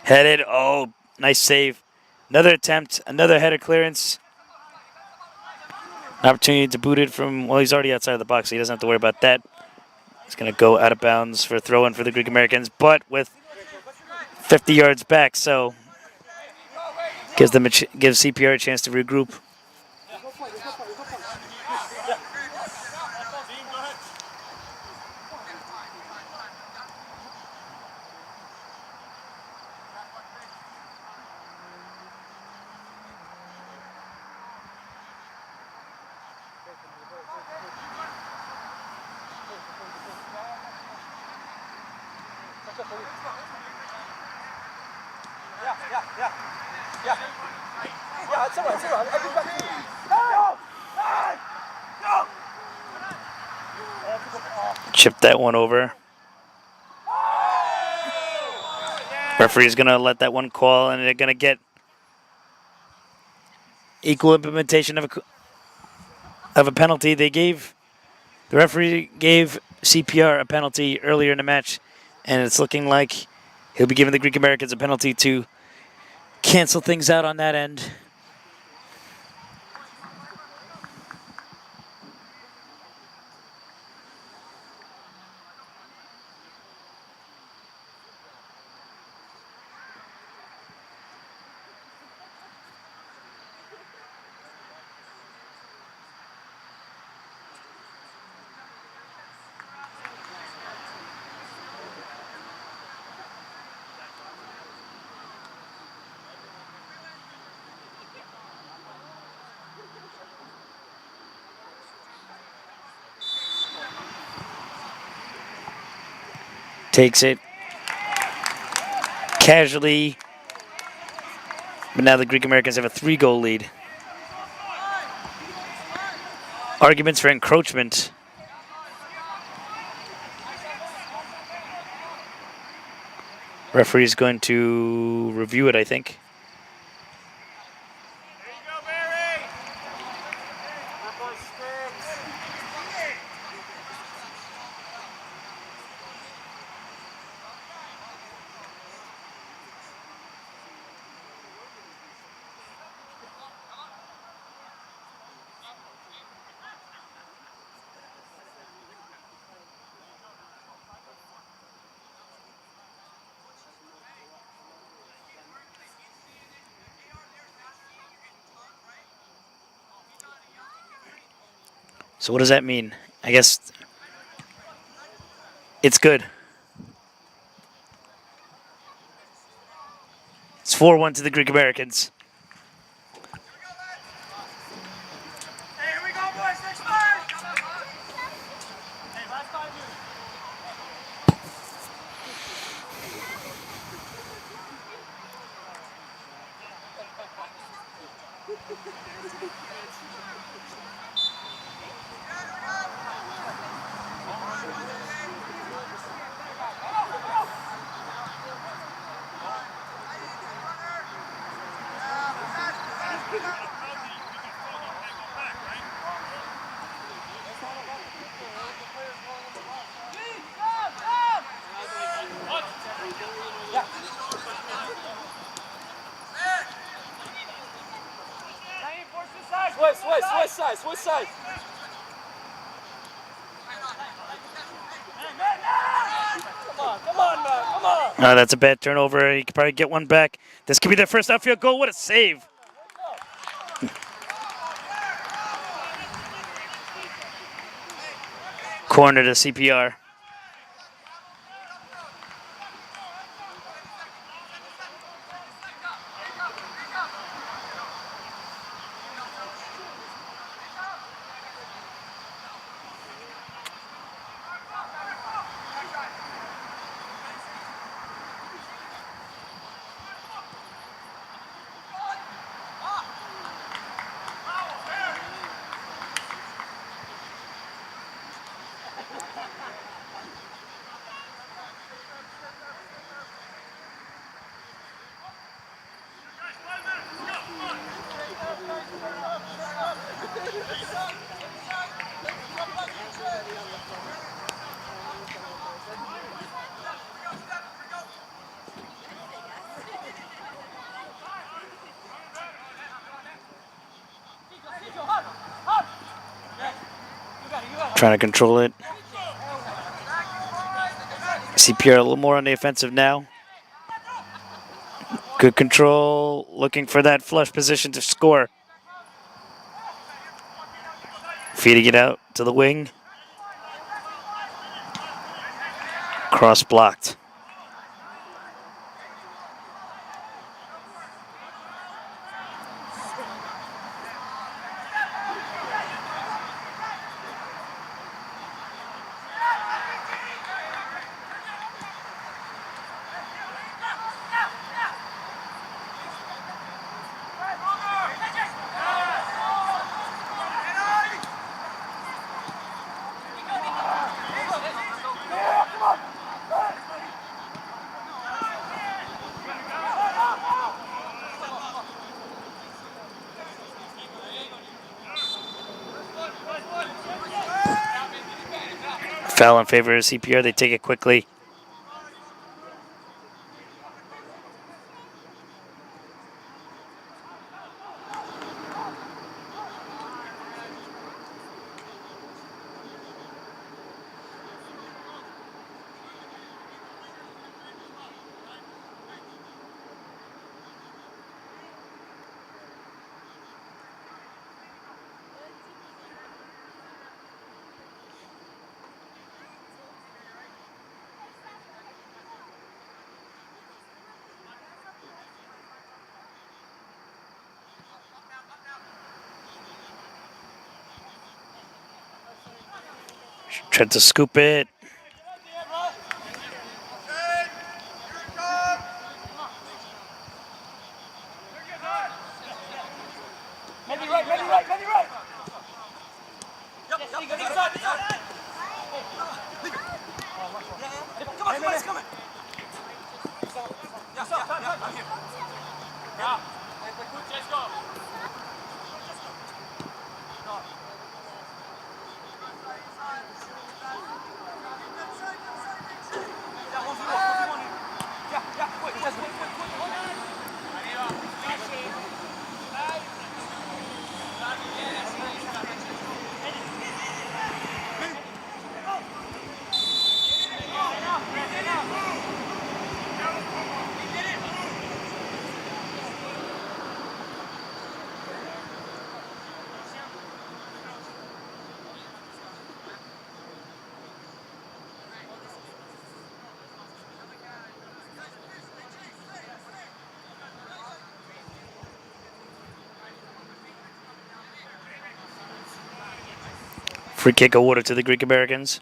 Headed, oh, nice save. Another attempt, another header clearance. An opportunity to boot it from, well, he's already outside of the box, so he doesn't have to worry about that. He's going to go out of bounds for a throw-in for the Greek Americans, but with 50 yards back, so gives CPR a chance to regroup. Chip that one over. Referee's going to let that one call, and they're going to get equal implementation of a penalty. The referee gave CPR a penalty earlier in the match, and it's looking like he'll be giving the Greek Americans a penalty to cancel things out on that end. Takes it casually, but now the Greek Americans have a 3-goal lead. Arguments for encroachment. Referee's going to review it, I think. So what does that mean? I guess it's good. It's 4-1 to the Greek Americans. Switch side. Come on, man, come on. Oh, that's a bad turnover. He could probably get one back. This could be their first outfield goal. What a save. Corner to CPR. trying to control it. CPR a little more on the offensive now. Good control, looking for that flush position to score. Feeding it out to the wing. Cross blocked. Foul in favor of CPR. They take it quickly. Tried to scoop it. Free kick awarded to the Greek Americans.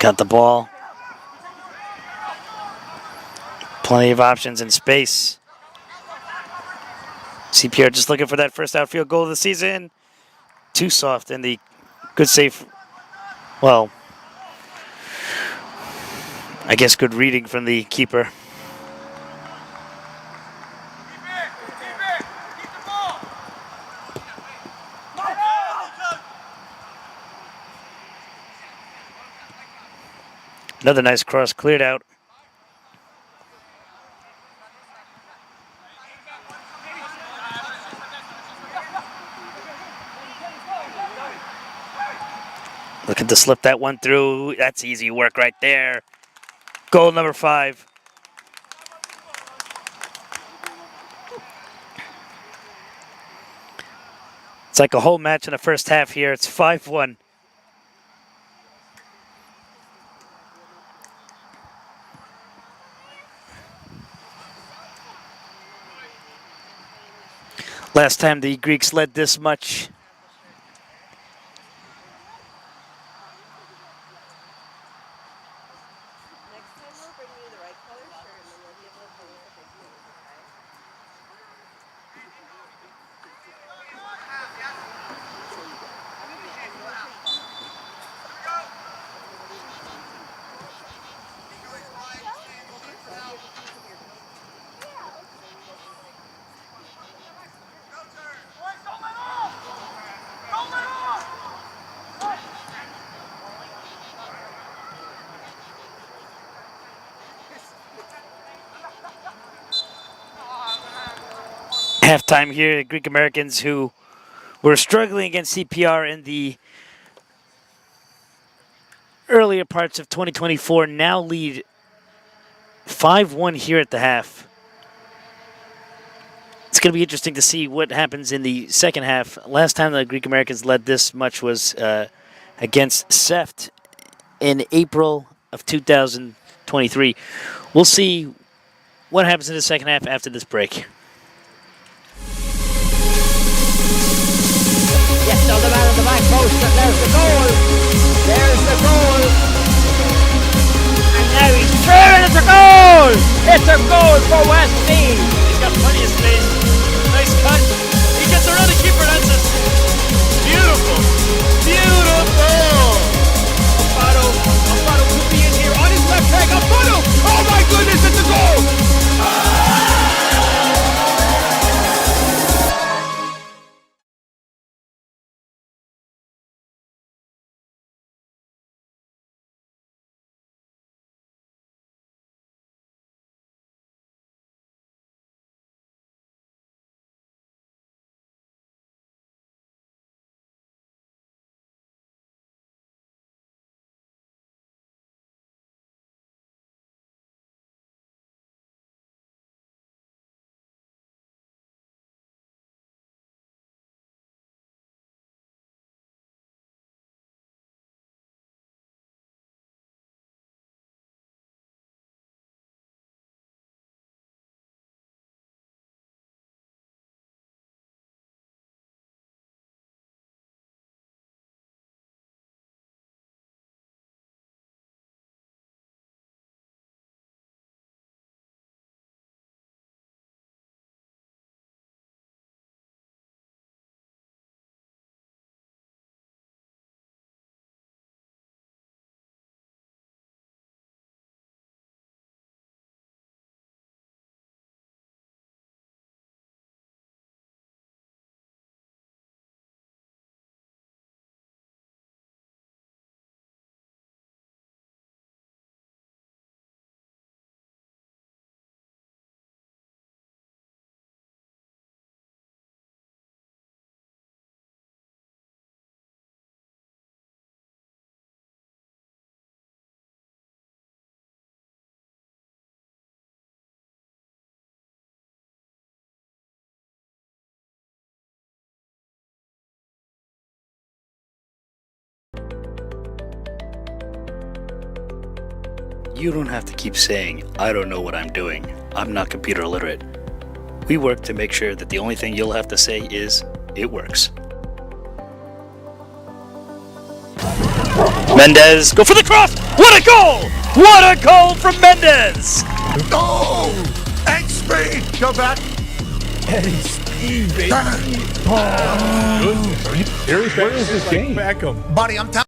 Got the ball. Plenty of options and space. CPR just looking for that first outfield goal of the season. Too soft, and the good save. Well, I guess good reading from the keeper. Another nice cross cleared out. Looking to slip that one through. That's easy work right there. Goal number 5. It's like a whole match in the first half here. It's 5-1. Last time the Greeks led this much. Halftime here, the Greek Americans who were struggling against CPR in the earlier parts of 2024 now lead 5-1 here at the half. It's going to be interesting to see what happens in the second half. Last time the Greek Americans led this much was against SEFT in April of 2023. We'll see what happens in the second half after this break. Yes, on the man on the back post, and there's the goal. There's the goal. And now he's through, and it's a goal. It's a goal for Westmeath. He's got plenty of space. Nice cut. He gets around the keeper, that's it. Beautiful. Beautiful. Alfaro could be in here on his left leg. Alfaro! Oh my goodness, it's a goal! You don't have to keep saying, I don't know what I'm doing. I'm not computer literate. We work to make sure that the only thing you'll have to say is, it works. Mendez, go for the cross! What a goal! What a goal from Mendez! Go! X-Speed! Go back! Eddie Speed, baby. Serious? Where is this game? Beckham. Buddy, I'm telling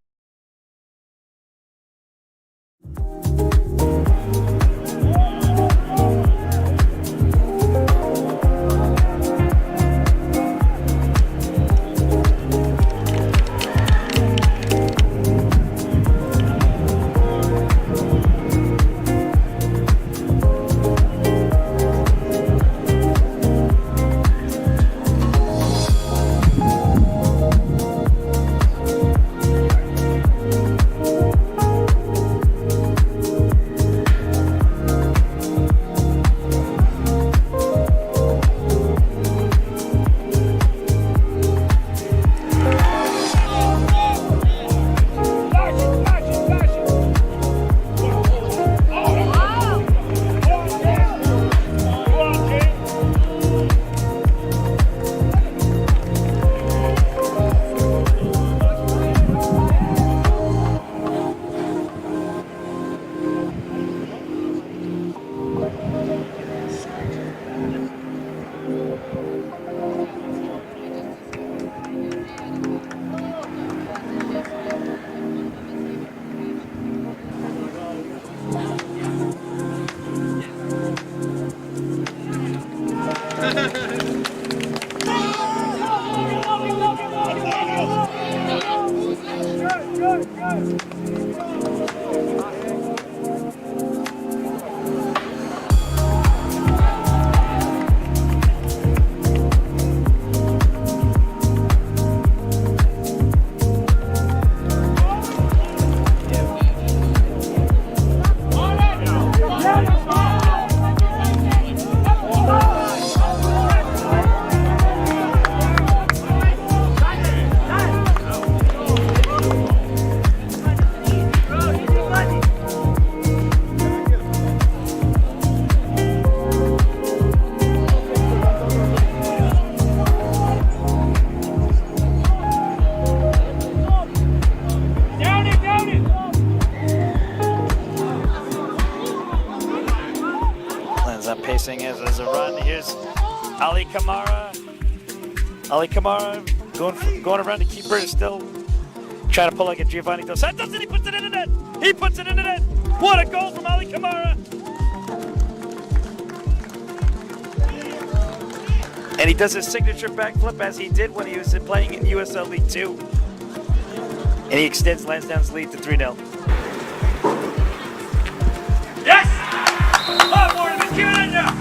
facing as a run. Here's Ali Kamara. Ali Kamara going around the keeper, is still trying to pull like a Giovanni Dos Santos, and he puts it in the net. He puts it in the net. What a goal from Ali Kamara! And he does his signature backflip as he did when he was playing in USL League 2. And he extends Lansdowne's lead to 3-0. Yes! Oh, Morgan, let's give it in now!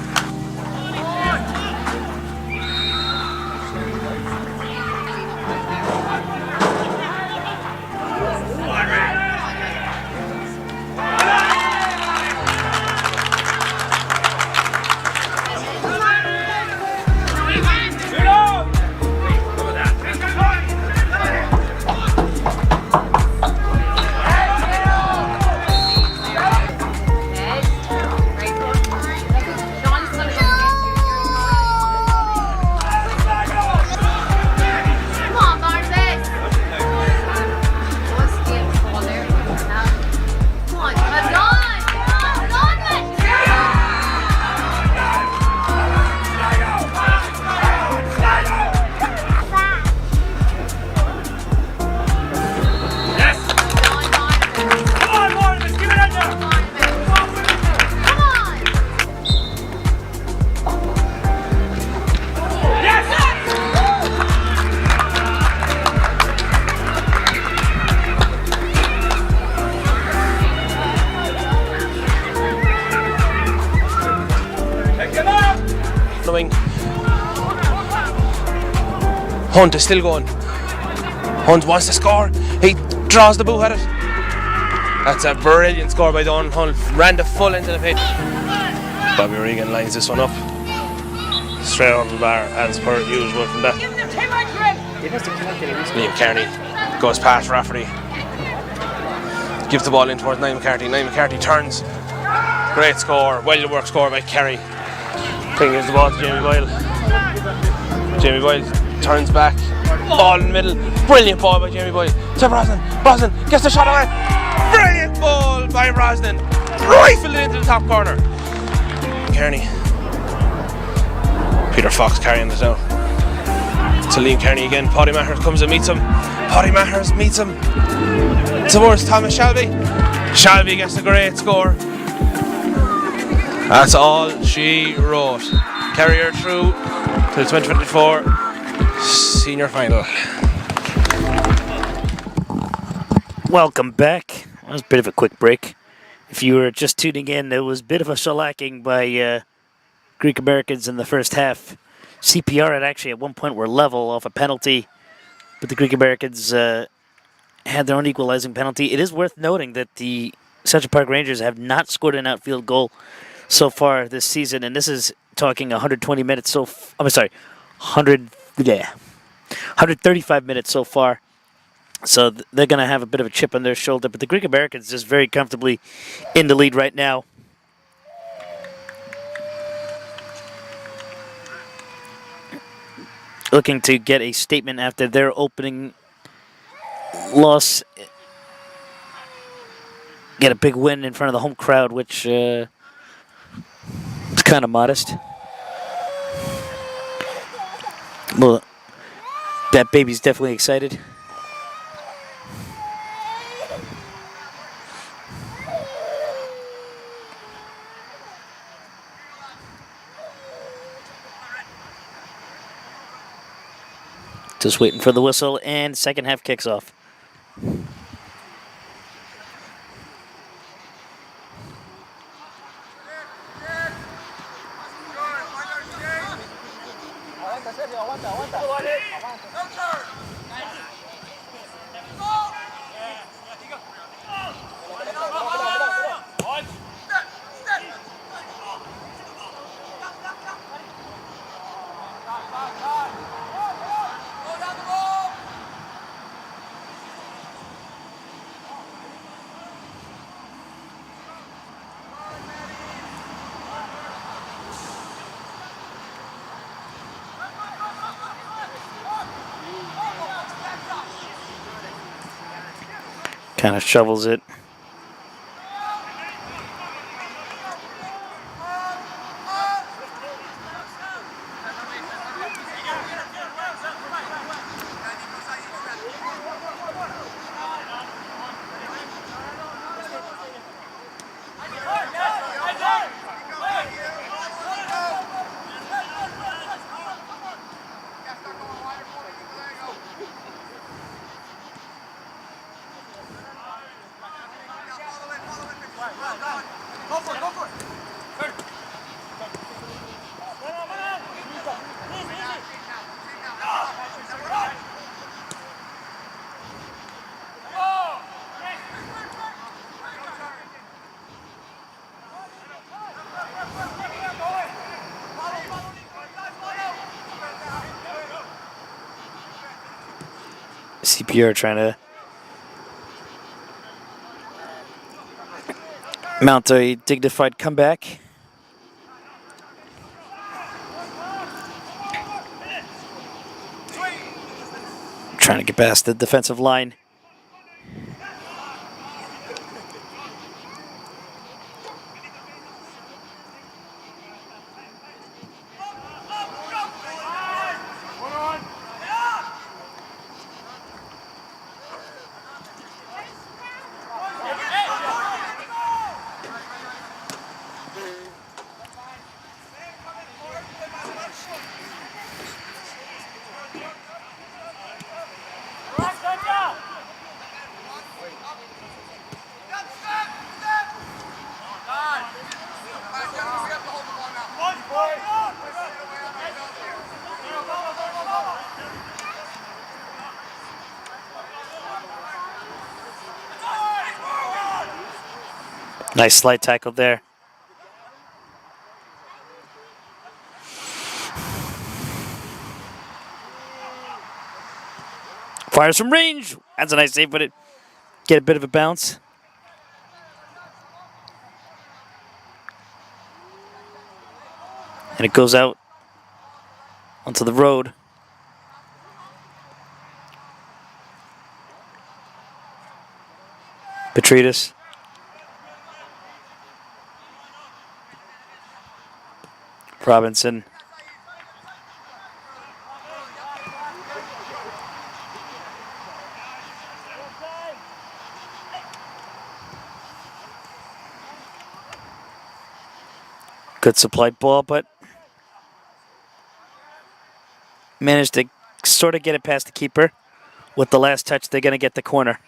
Hunt is still going. Hunt wants to score. He draws the boot at it. That's a brilliant score by Don Hunt. Ran the full end of the pitch. Bobby Regan lines this one up. Straight on the bar as per usual from that. Liam Kearney goes past Rafferty. Gives the ball in towards Niall McCarthy. Niall McCarthy turns. Great score. Well worked score by Kerry. Fingers the ball to Jamie Boyle. Jamie Boyle turns back. Ball in the middle. Brilliant ball by Jamie Boyle. To Brosnan. Brosnan gets the shot away. Brilliant ball by Brosnan. Rifled it into the top corner. Kearney. Peter Fox carrying it out. To Liam Kearney again. Paddy Maher comes and meets him. Paddy Maher meets him towards Thomas Shelby. Shelby gets a great score. That's all she wrote. Carry her through to the 2024 senior final. Welcome back. That was a bit of a quick break. If you were just tuning in, it was a bit of a shellacking by Greek Americans in the first half. CPR had actually at one point were level off a penalty, but the Greek Americans had their own equalizing penalty. It is worth noting that the Central Park Rangers have not scored an outfield goal so far this season, and this is talking 120 minutes 135 minutes so far. So they're going to have a bit of a chip on their shoulder, but the Greek Americans just very comfortably in the lead right now. Looking to get a statement after their opening loss. Get a big win in front of the home crowd, which is kind of modest. Well, that baby's definitely excited. Just waiting for the whistle, and second half kicks off. Kind of shovels it. CPR trying to mount a dignified comeback. Trying to get past the defensive line. Nice slide tackle there. Fires from range. That's a nice save, but it get a bit of a bounce. And it goes out onto the road. Petridis. Robinson. Good supplied ball, but managed to sort of get it past the keeper. With the last touch, they're going to get the corner.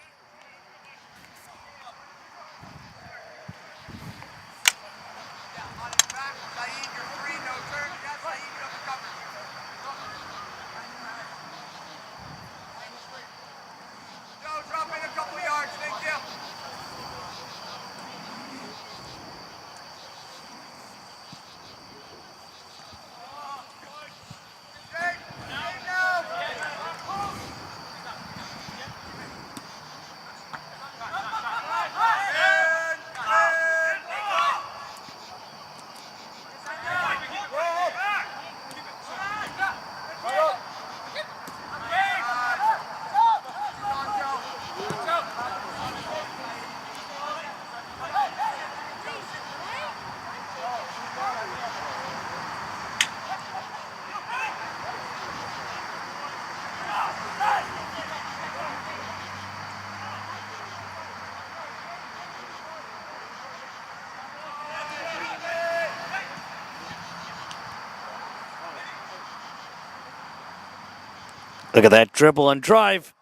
Look at that dribble and drive.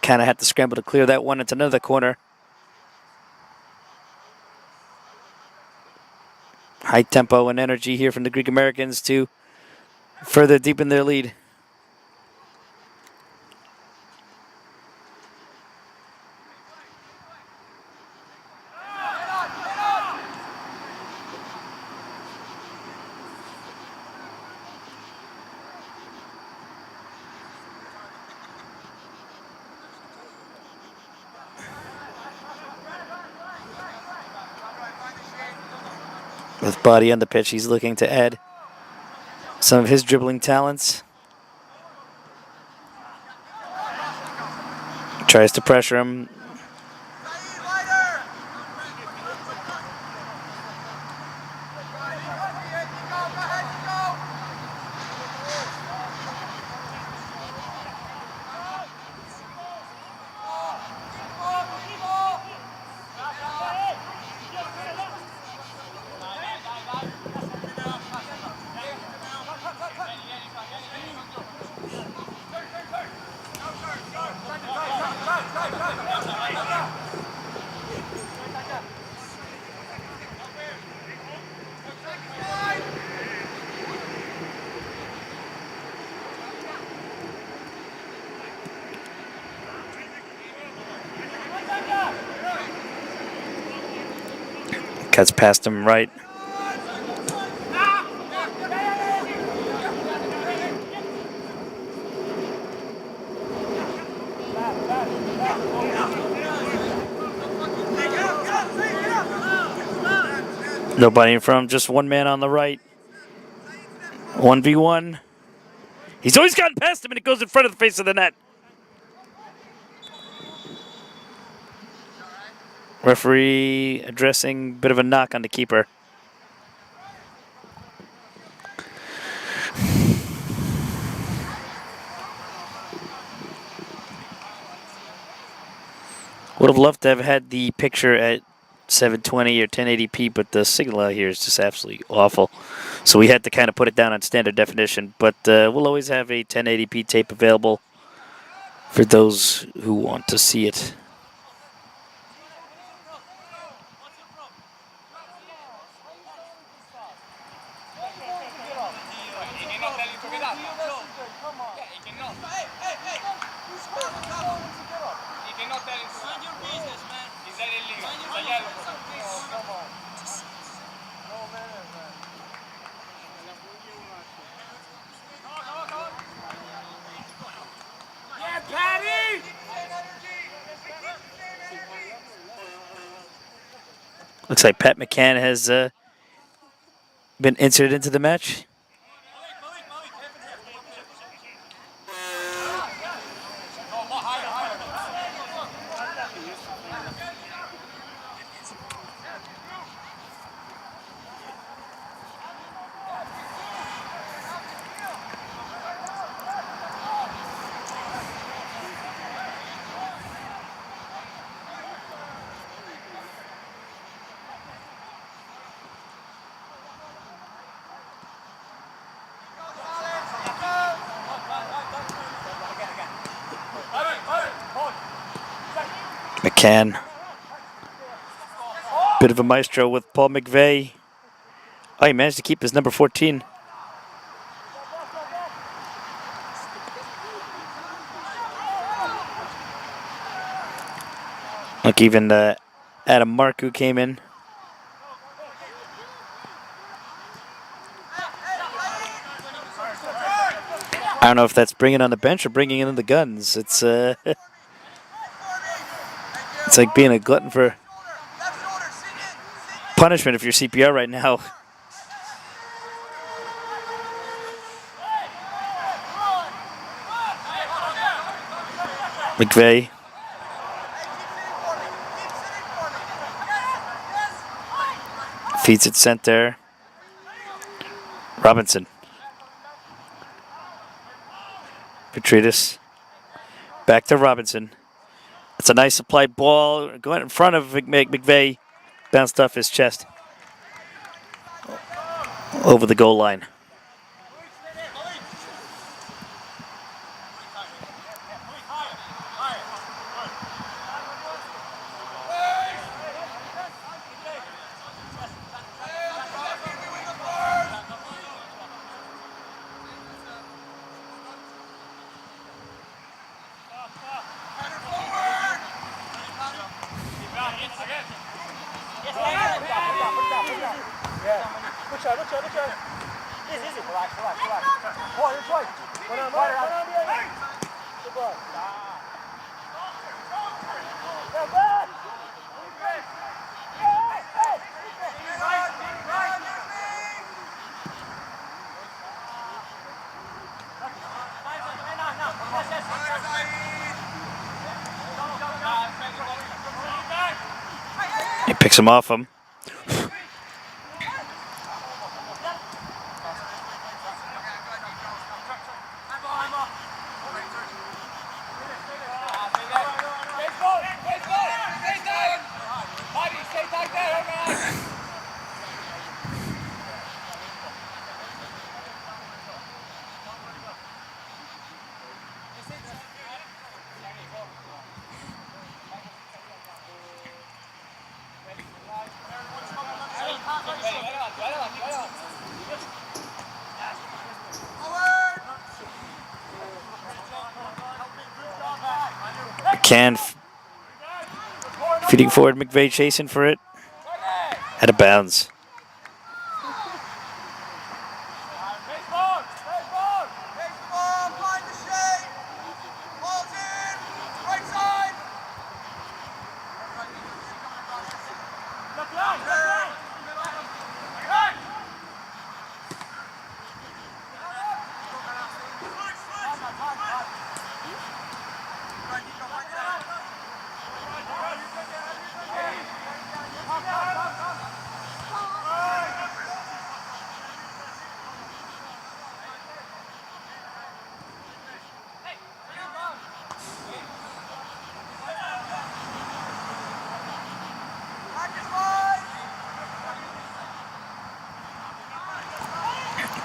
Kind of had to scramble to clear that one into another corner. High tempo and energy here from the Greek Americans to further deepen their lead. With Body on the pitch, he's looking to add some of his dribbling talents. Tries to pressure him. Cuts past him right. Nobody in front, just one man on the right. 1v1. He's always gotten past him and it goes in front of the face of the net. Referee addressing a bit of a knock on the keeper. Would have loved to have had the picture at 720 or 1080p, but the signal out here is just absolutely awful. So we had to kind of put it down on standard definition, but we'll always have a 1080p tape available for those who want to see it. Looks like Pat McCann has been inserted into the match. McCann. Bit of a maestro with Paul McVeigh. Oh, he managed to keep his number 14. Look, even Adam Marku came in. I don't know if that's bringing on the bench or bringing in the guns. It's it's like being a glutton for punishment if you're CPR right now. McVeigh. Feeds it center. Robinson. Petrides. Back to Robinson. It's a nice applied ball going in front of McVeigh. Bounced off his chest. Over the goal line. He picks him off him. McCann feeding forward, McVeigh chasing for it. Out of bounds.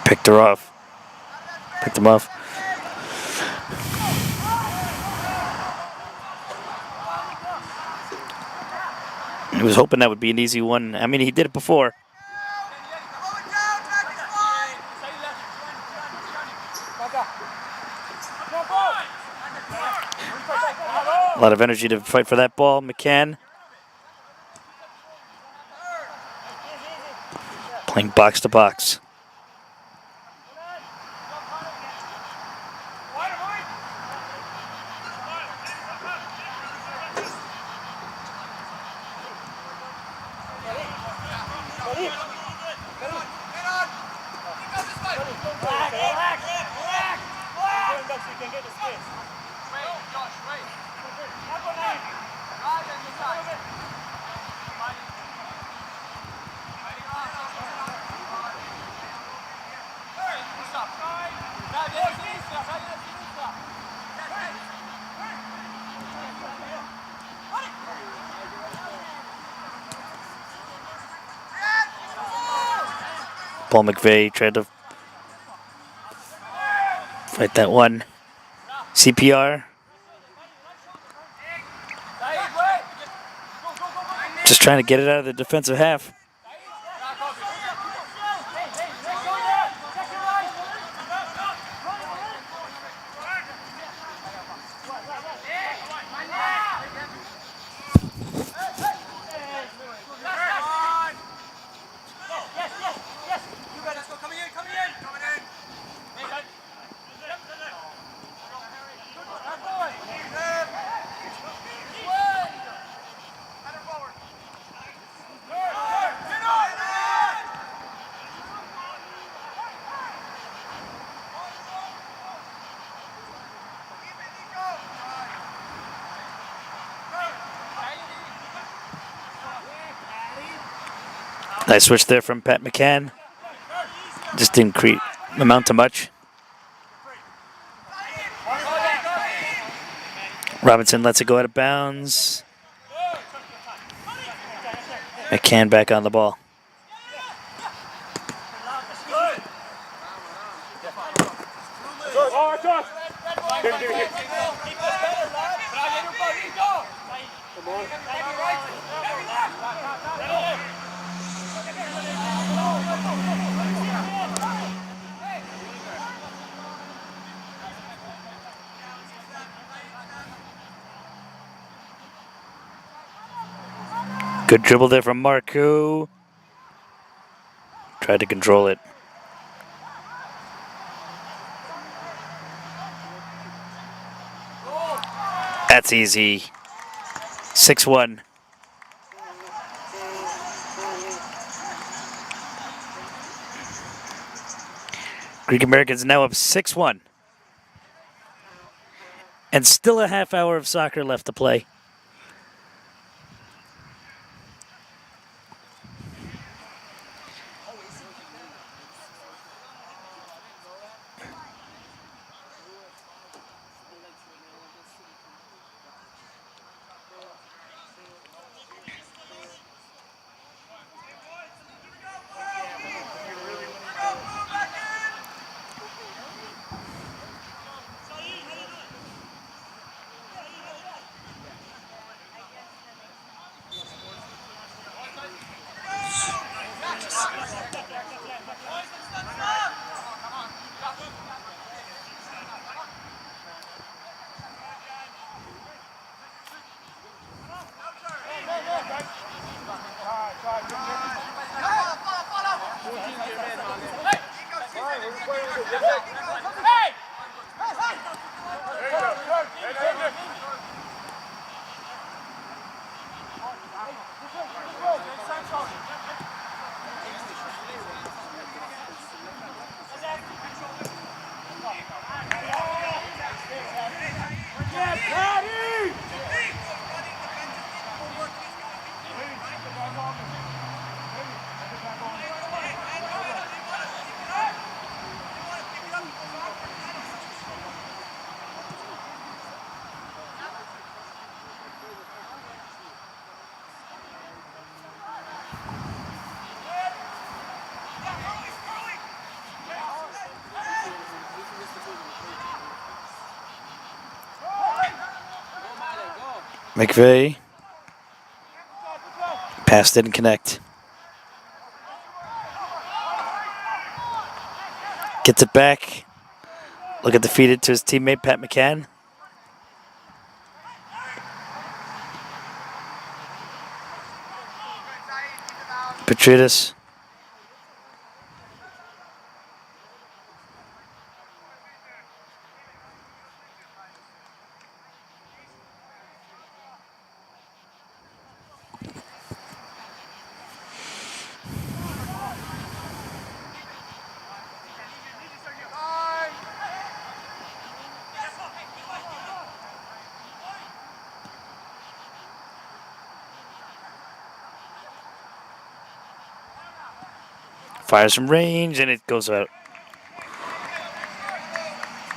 Picked her off. Picked him off. He was hoping that would be an easy one. I mean, he did it before. A lot of energy to fight for that ball. McCann playing box to box. Paul McVeigh tried to fight that one. CPR. Just trying to get it out of the defensive half. Nice switch there from Pat McCann. Just didn't amount to much. Robinson lets it go out of bounds. McCann back on the ball. Good dribble there from Marcoux. Tried to control it. That's easy. 6-1. Greek Americans now up 6-1. And still a half hour of soccer left to play. McVeigh. Pass didn't connect. Gets it back. Look at the feed it to his teammate, Pat McCann. Petridis. Fires from range, and it goes out.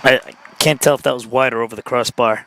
I can't tell if that was wide or over the crossbar.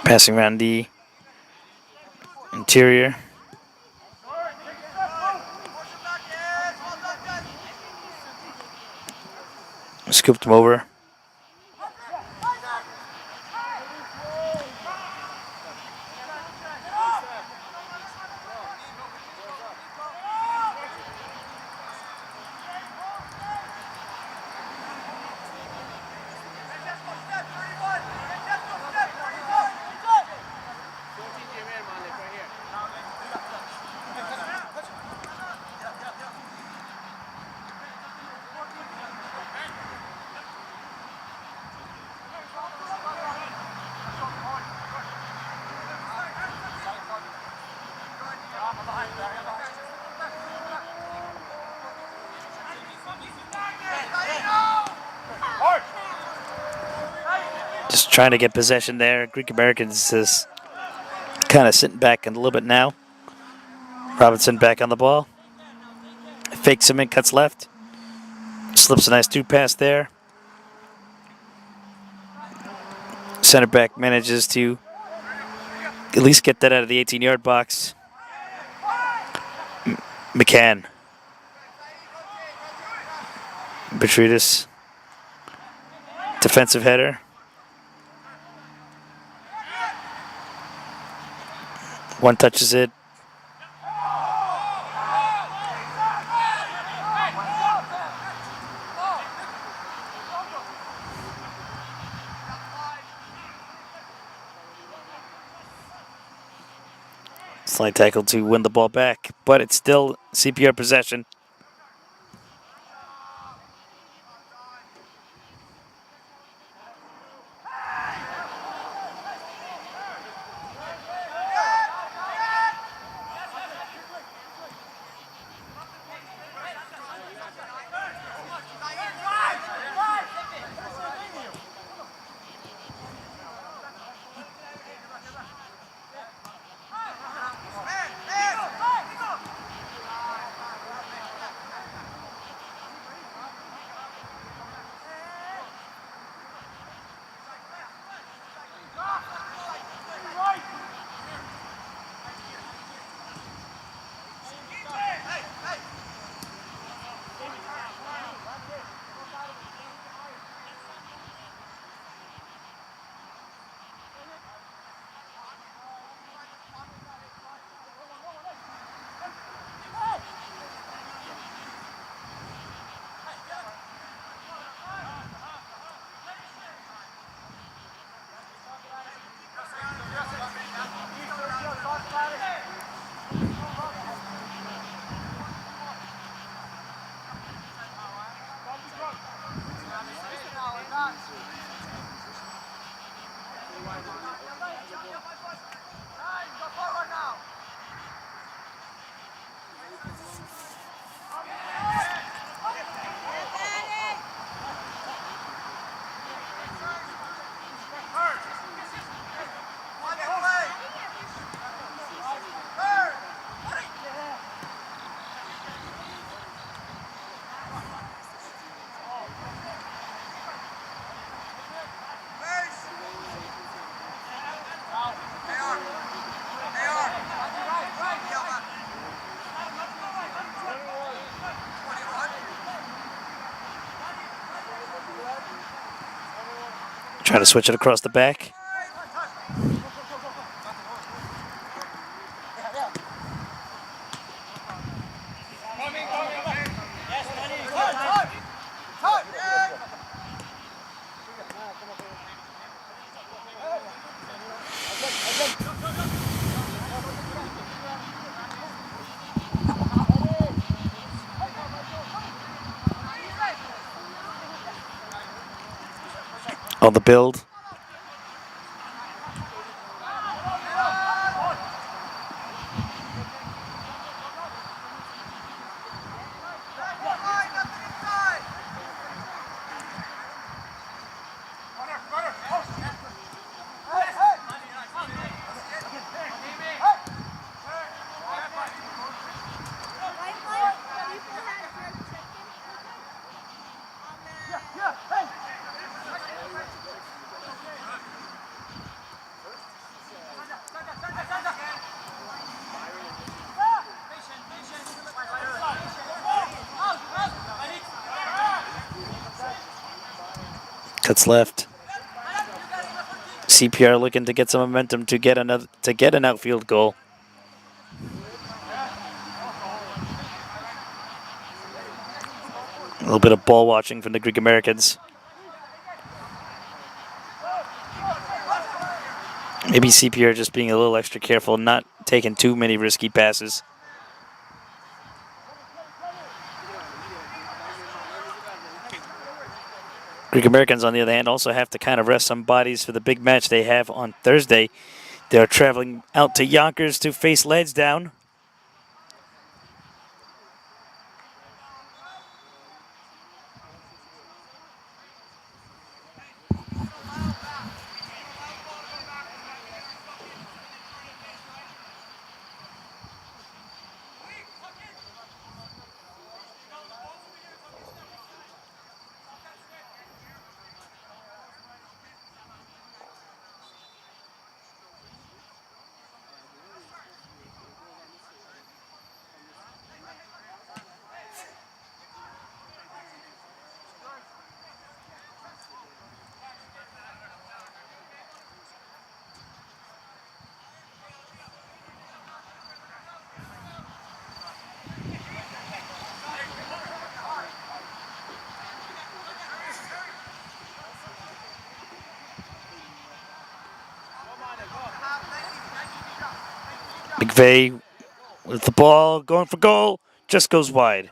Passing around the interior. Scooped him over. Just trying to get possession there. Greek Americans is kind of sitting back a little bit now. Robinson back on the ball. Fakes him in, cuts left. Slips a nice two pass there. Center back manages to at least get that out of the 18-yard box. McCann. Petridis. Defensive header. One touches it. Slide tackle to win the ball back, but it's still CPR possession. Trying to switch it across the back. On the build. Cuts left. CPR looking to get some momentum to get an outfield goal. A little bit of ball watching from the Greek Americans. Maybe CPR just being a little extra careful, not taking too many risky passes. Greek Americans, on the other hand, also have to kind of rest some bodies for the big match they have on Thursday. They're traveling out to Yonkers to face Lansdowne. McVeigh with the ball, going for goal, just goes wide.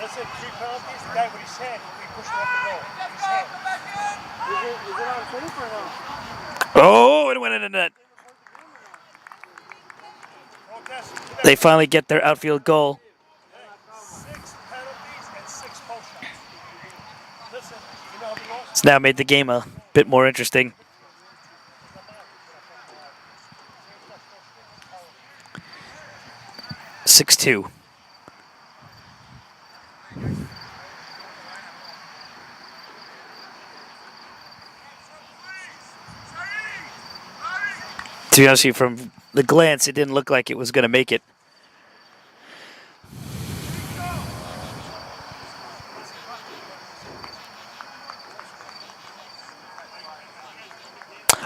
That's it, 3 penalties. The guy with his hand, we pushed him off the goal. His hand. Is it on tape or no? Oh, it went in the net. They finally get their outfield goal. 6 penalties and 6 post shots. Listen, you know how we lost? It's now made the game a bit more interesting. (6-2). To be honest with you, from the glance, it didn't look like it was going to make it.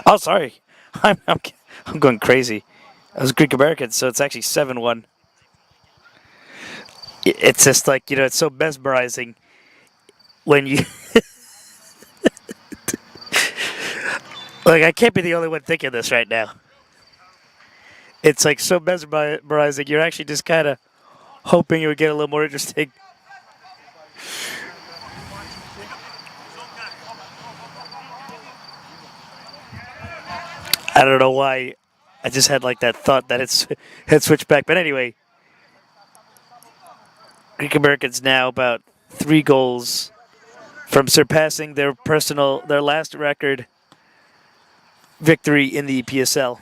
Oh, sorry. I'm going crazy. I was Greek American, so it's actually 7-1. It's just like, it's so mesmerizing when you... Like, I can't be the only one thinking this right now. It's like so mesmerizing. You're actually just kind of hoping it would get a little more interesting. I don't know why. I just had like that thought that it had switched back. But anyway, Greek Americans now about 3 goals from surpassing their last record victory in the EPSL.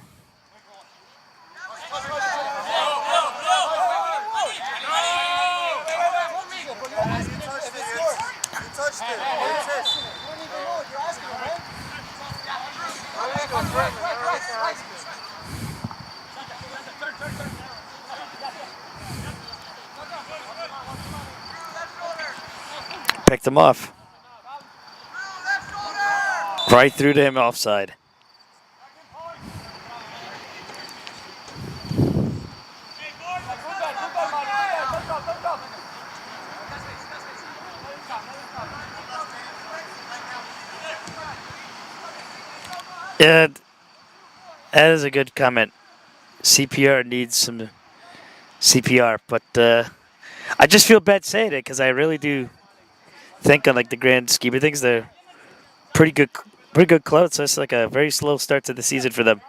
Picked him off. Right through to him offside. Yeah, that is a good comment. CPR needs some CPR, but I just feel bad saying it because I really do think on like the grand scheme of things they're pretty good club. So it's like a very slow start to the season for them.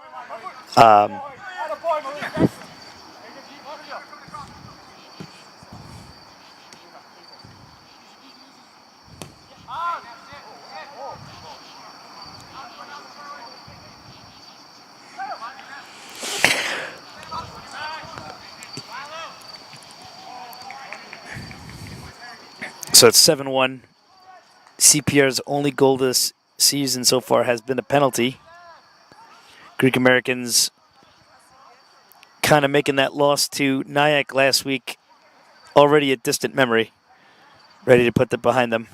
So it's 7-1. CPR's only goal this season so far has been a penalty. Greek Americans kind of making that loss to Nyack last week already a distant memory. Ready to put that behind them.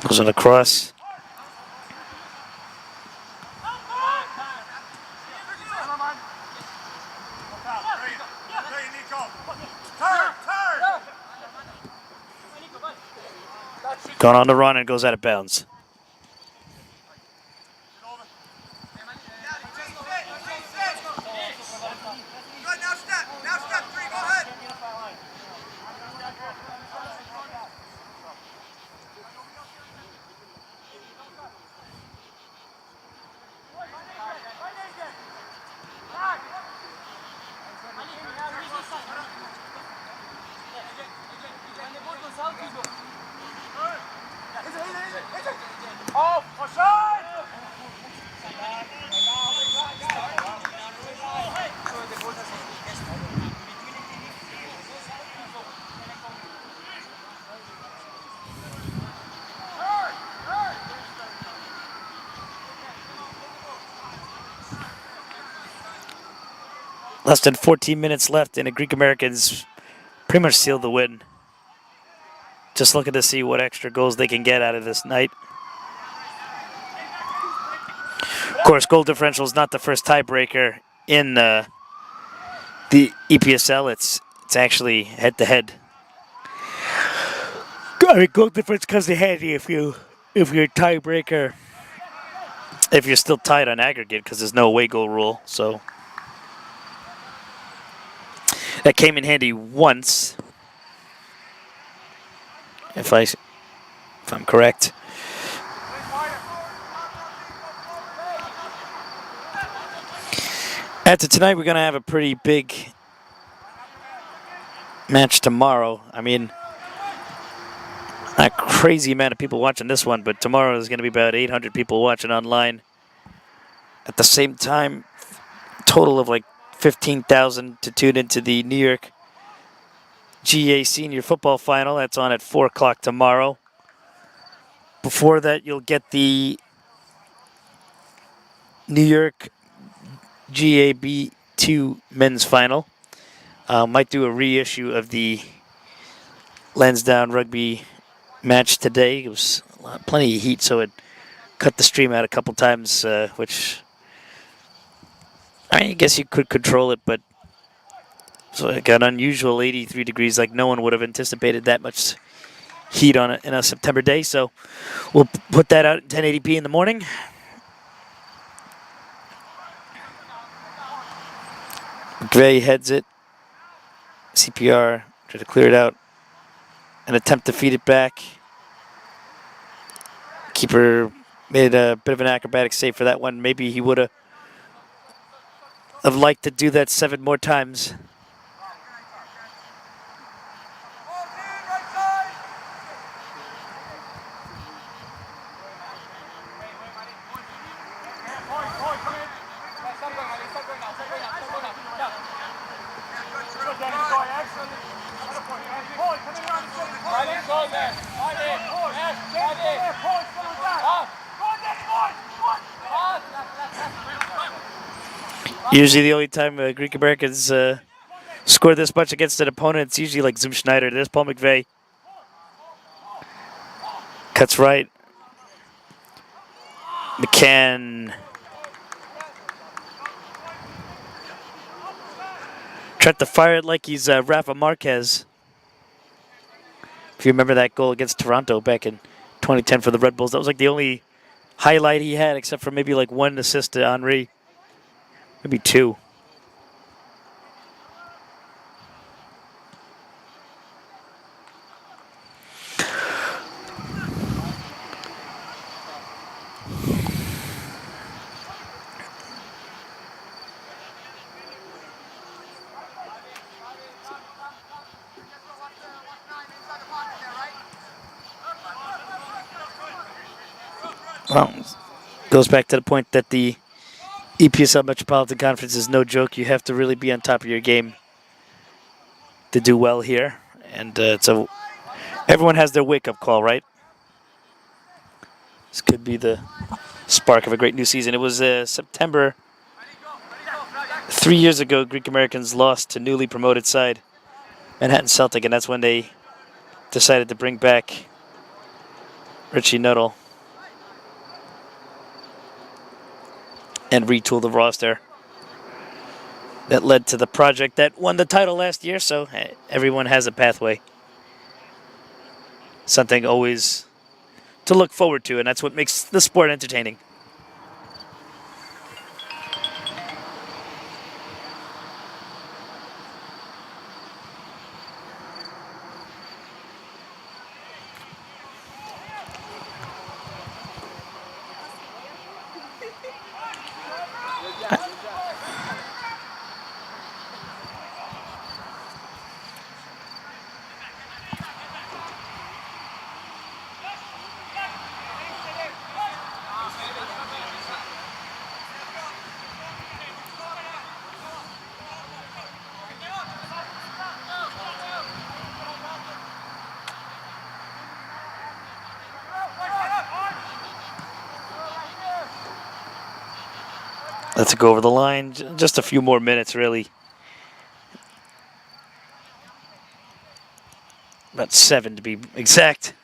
Goes on a cross. Going on the run and goes out of bounds. Less than 14 minutes left, and the Greek Americans pretty much sealed the win. Just looking to see what extra goals they can get out of this night. Of course, goal differential is not the first tiebreaker in the EPSL. It's actually head-to-head. I mean, goal difference comes in handy if you're tiebreaker. If you're still tied on aggregate, because there's no away goal rule, so. That came in handy once, if I'm correct. After tonight, we're going to have a pretty big match tomorrow. I mean, a crazy amount of people watching this one, but tomorrow there's going to be about 800 people watching online. At the same time, total of like 15,000 to tune into the New York GA Senior Football Final. That's on at 4 o'clock tomorrow. Before that, you'll get the New York GAB2 Men's Final. Might do a reissue of the Lansdowne Rugby match today. It was plenty of heat, so it cut the stream out a couple times, which I guess you could control it, but so it got unusual 83 degrees, like no one would have anticipated that much heat on it in a September day. So we'll put that out at 1080p in the morning. Gray heads it. CPR, try to clear it out. An attempt to feed it back. Keeper made a bit of an acrobatic save for that one. Maybe he would have liked to do that 7 more times. Usually the only time Greek Americans score this much against an opponent, it's usually like Zoom Schneider. There's Paul McVeigh. Cuts right. McCann. Tried to fire it like he's Rafa Marquez. If you remember that goal against Toronto back in 2010 for the Red Bulls, that was like the only highlight he had, except for maybe like 1 assist to Henry. Maybe 2. Well, goes back to the point that the EPSL Metropolitan Conference is no joke. You have to really be on top of your game to do well here. And so everyone has their wake-up call, right? This could be the spark of a great new season. It was September 3 years ago, Greek Americans lost to newly promoted side Manhattan Celtic, and that's when they decided to bring back Richie Nuttall and retool the roster. That led to the project that won the title last year, so everyone has a pathway. Something always to look forward to, and that's what makes the sport entertaining. Let's go over the line. Just a few more minutes, really. About 7 to be exact.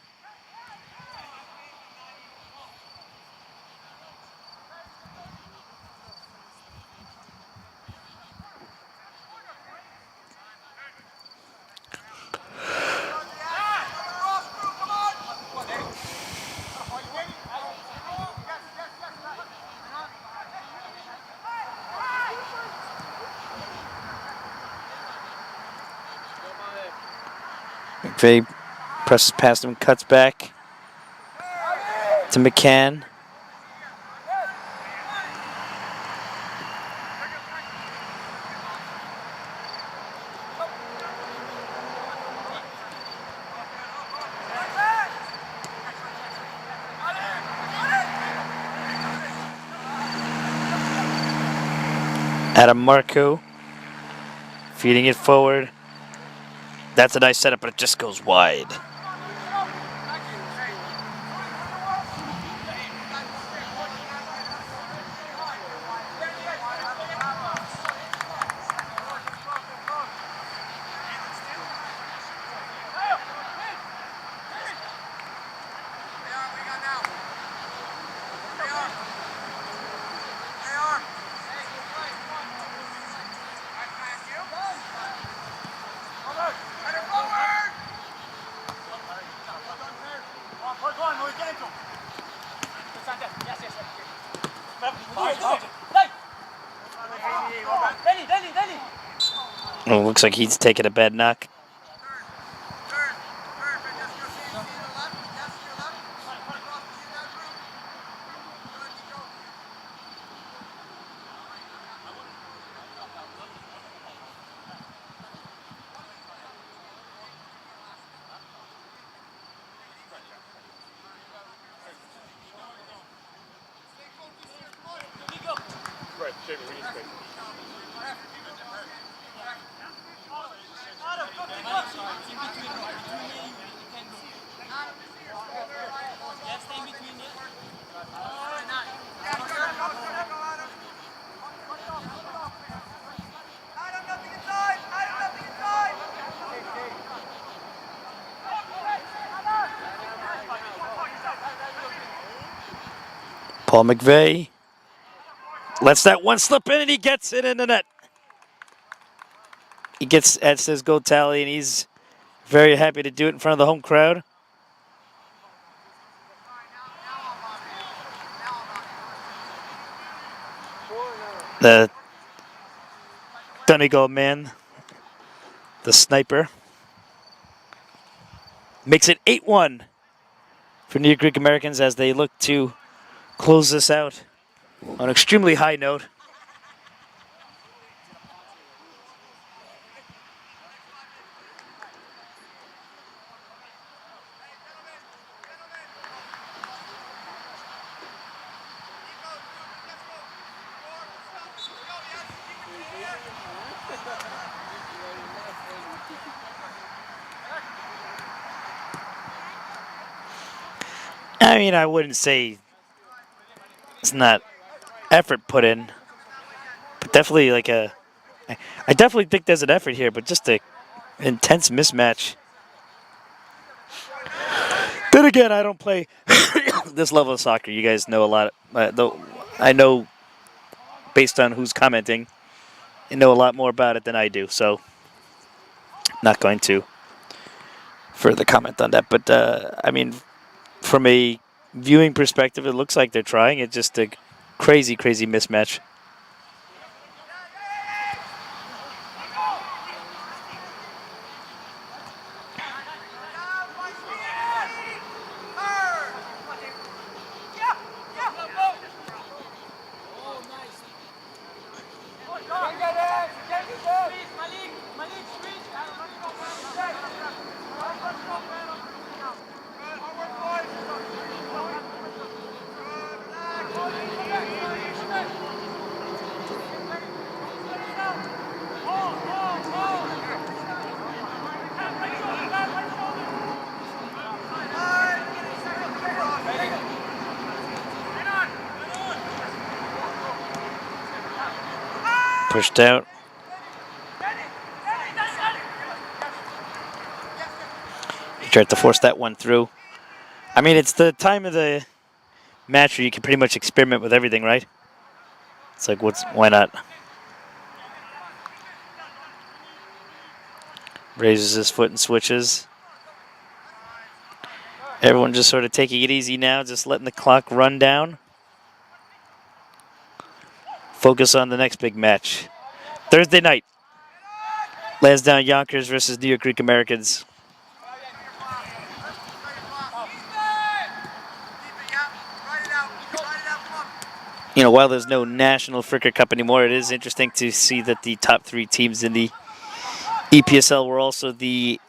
McVeigh presses past him, cuts back to McCann. Adam Marco feeding it forward. That's a nice setup, but it just goes wide. Oh, looks like he's taking a bad knock. Paul McVeigh lets that one slip in, and he gets it in the net. He gets at his goal tally, and he's very happy to do it in front of the home crowd. The Donegal man, the sniper, makes it 8-1 for New York Greek Americans as they look to close this out on an extremely high note. I mean, I wouldn't say it's not effort put in, but definitely like I definitely think there's an effort here, but just a intense mismatch. Then again, I don't play this level of soccer. You guys know a lot. Though I know, based on who's commenting, you know a lot more about it than I do. So, not going to further comment on that. But I mean, from a viewing perspective, it looks like they're trying. It's just a crazy, crazy mismatch. Pushed out. He tried to force that one through. I mean, it's the time of the match where you can pretty much experiment with everything, right? It's like, why not? Raises his foot and switches. Everyone just sort of taking it easy now, just letting the clock run down. Focus on the next big match. Thursday night. Lansdowne Yonkers versus New York Greek Americans. You know, while there's no National Fricker Cup anymore, it is interesting to see that the top 3 teams in the EPSL were also the...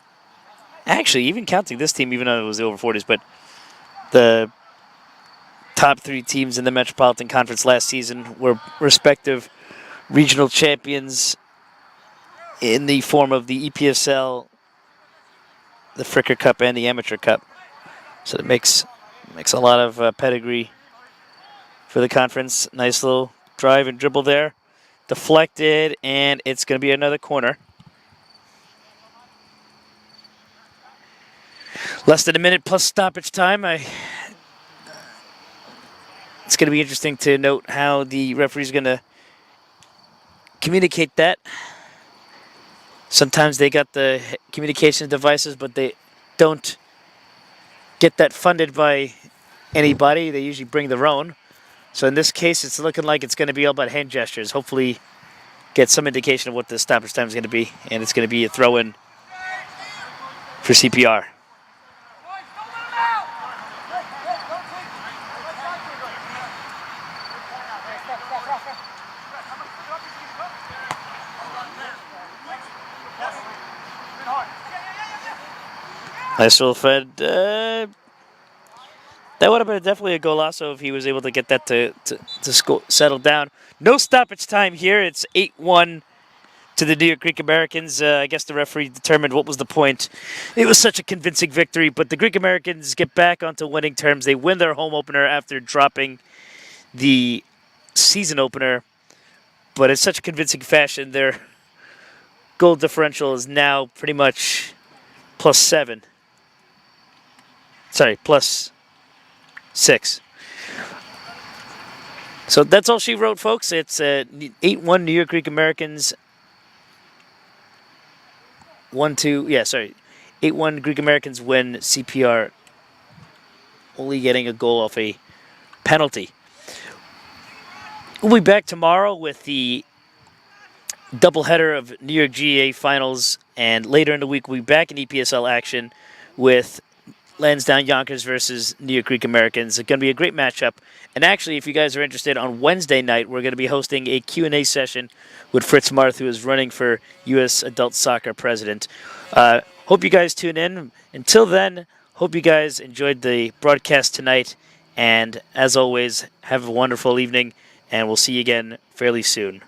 Actually, even counting this team, even though it was the over 40s, but the top 3 teams in the Metropolitan Conference last season were respective regional champions in the form of the EPSL, the Fricker Cup, and the Amateur Cup. So it makes a lot of pedigree for the conference. Nice little drive and dribble there. Deflected, and it's going to be another corner. Less than a minute plus stoppage time. It's going to be interesting to note how the referee's going to communicate that. Sometimes they got the communication devices, but they don't get that funded by anybody. They usually bring their own. So in this case, it's looking like it's going to be all about hand gestures. Hopefully get some indication of what the stoppage time is going to be, and it's going to be a throw-in for CPR. Nice little fed. That would have been definitely a golazo if he was able to get that to settle down. No stoppage time here. It's 8-1 to the New York Greek Americans. I guess the referee determined what was the point. It was such a convincing victory, but the Greek Americans get back onto winning terms. They win their home opener after dropping the season opener, but in such a convincing fashion, their goal differential is now pretty much +7. Sorry, +6. So that's all she wrote, folks. It's 8-1 New York Greek Americans. 8-1 Greek Americans win. CPR only getting a goal off a penalty. We'll be back tomorrow with the doubleheader of New York GAA finals, and later in the week we'll be back in EPSL action with Lansdowne Yonkers versus New York Greek Americans. It's going to be a great matchup. And actually, if you guys are interested, on Wednesday night, we're going to be hosting a Q&A session with Fritz Marth, who is running for U.S. Adult Soccer President. Hope you guys tune in. Until then, hope you guys enjoyed the broadcast tonight. And as always, have a wonderful evening, and we'll see you again fairly soon.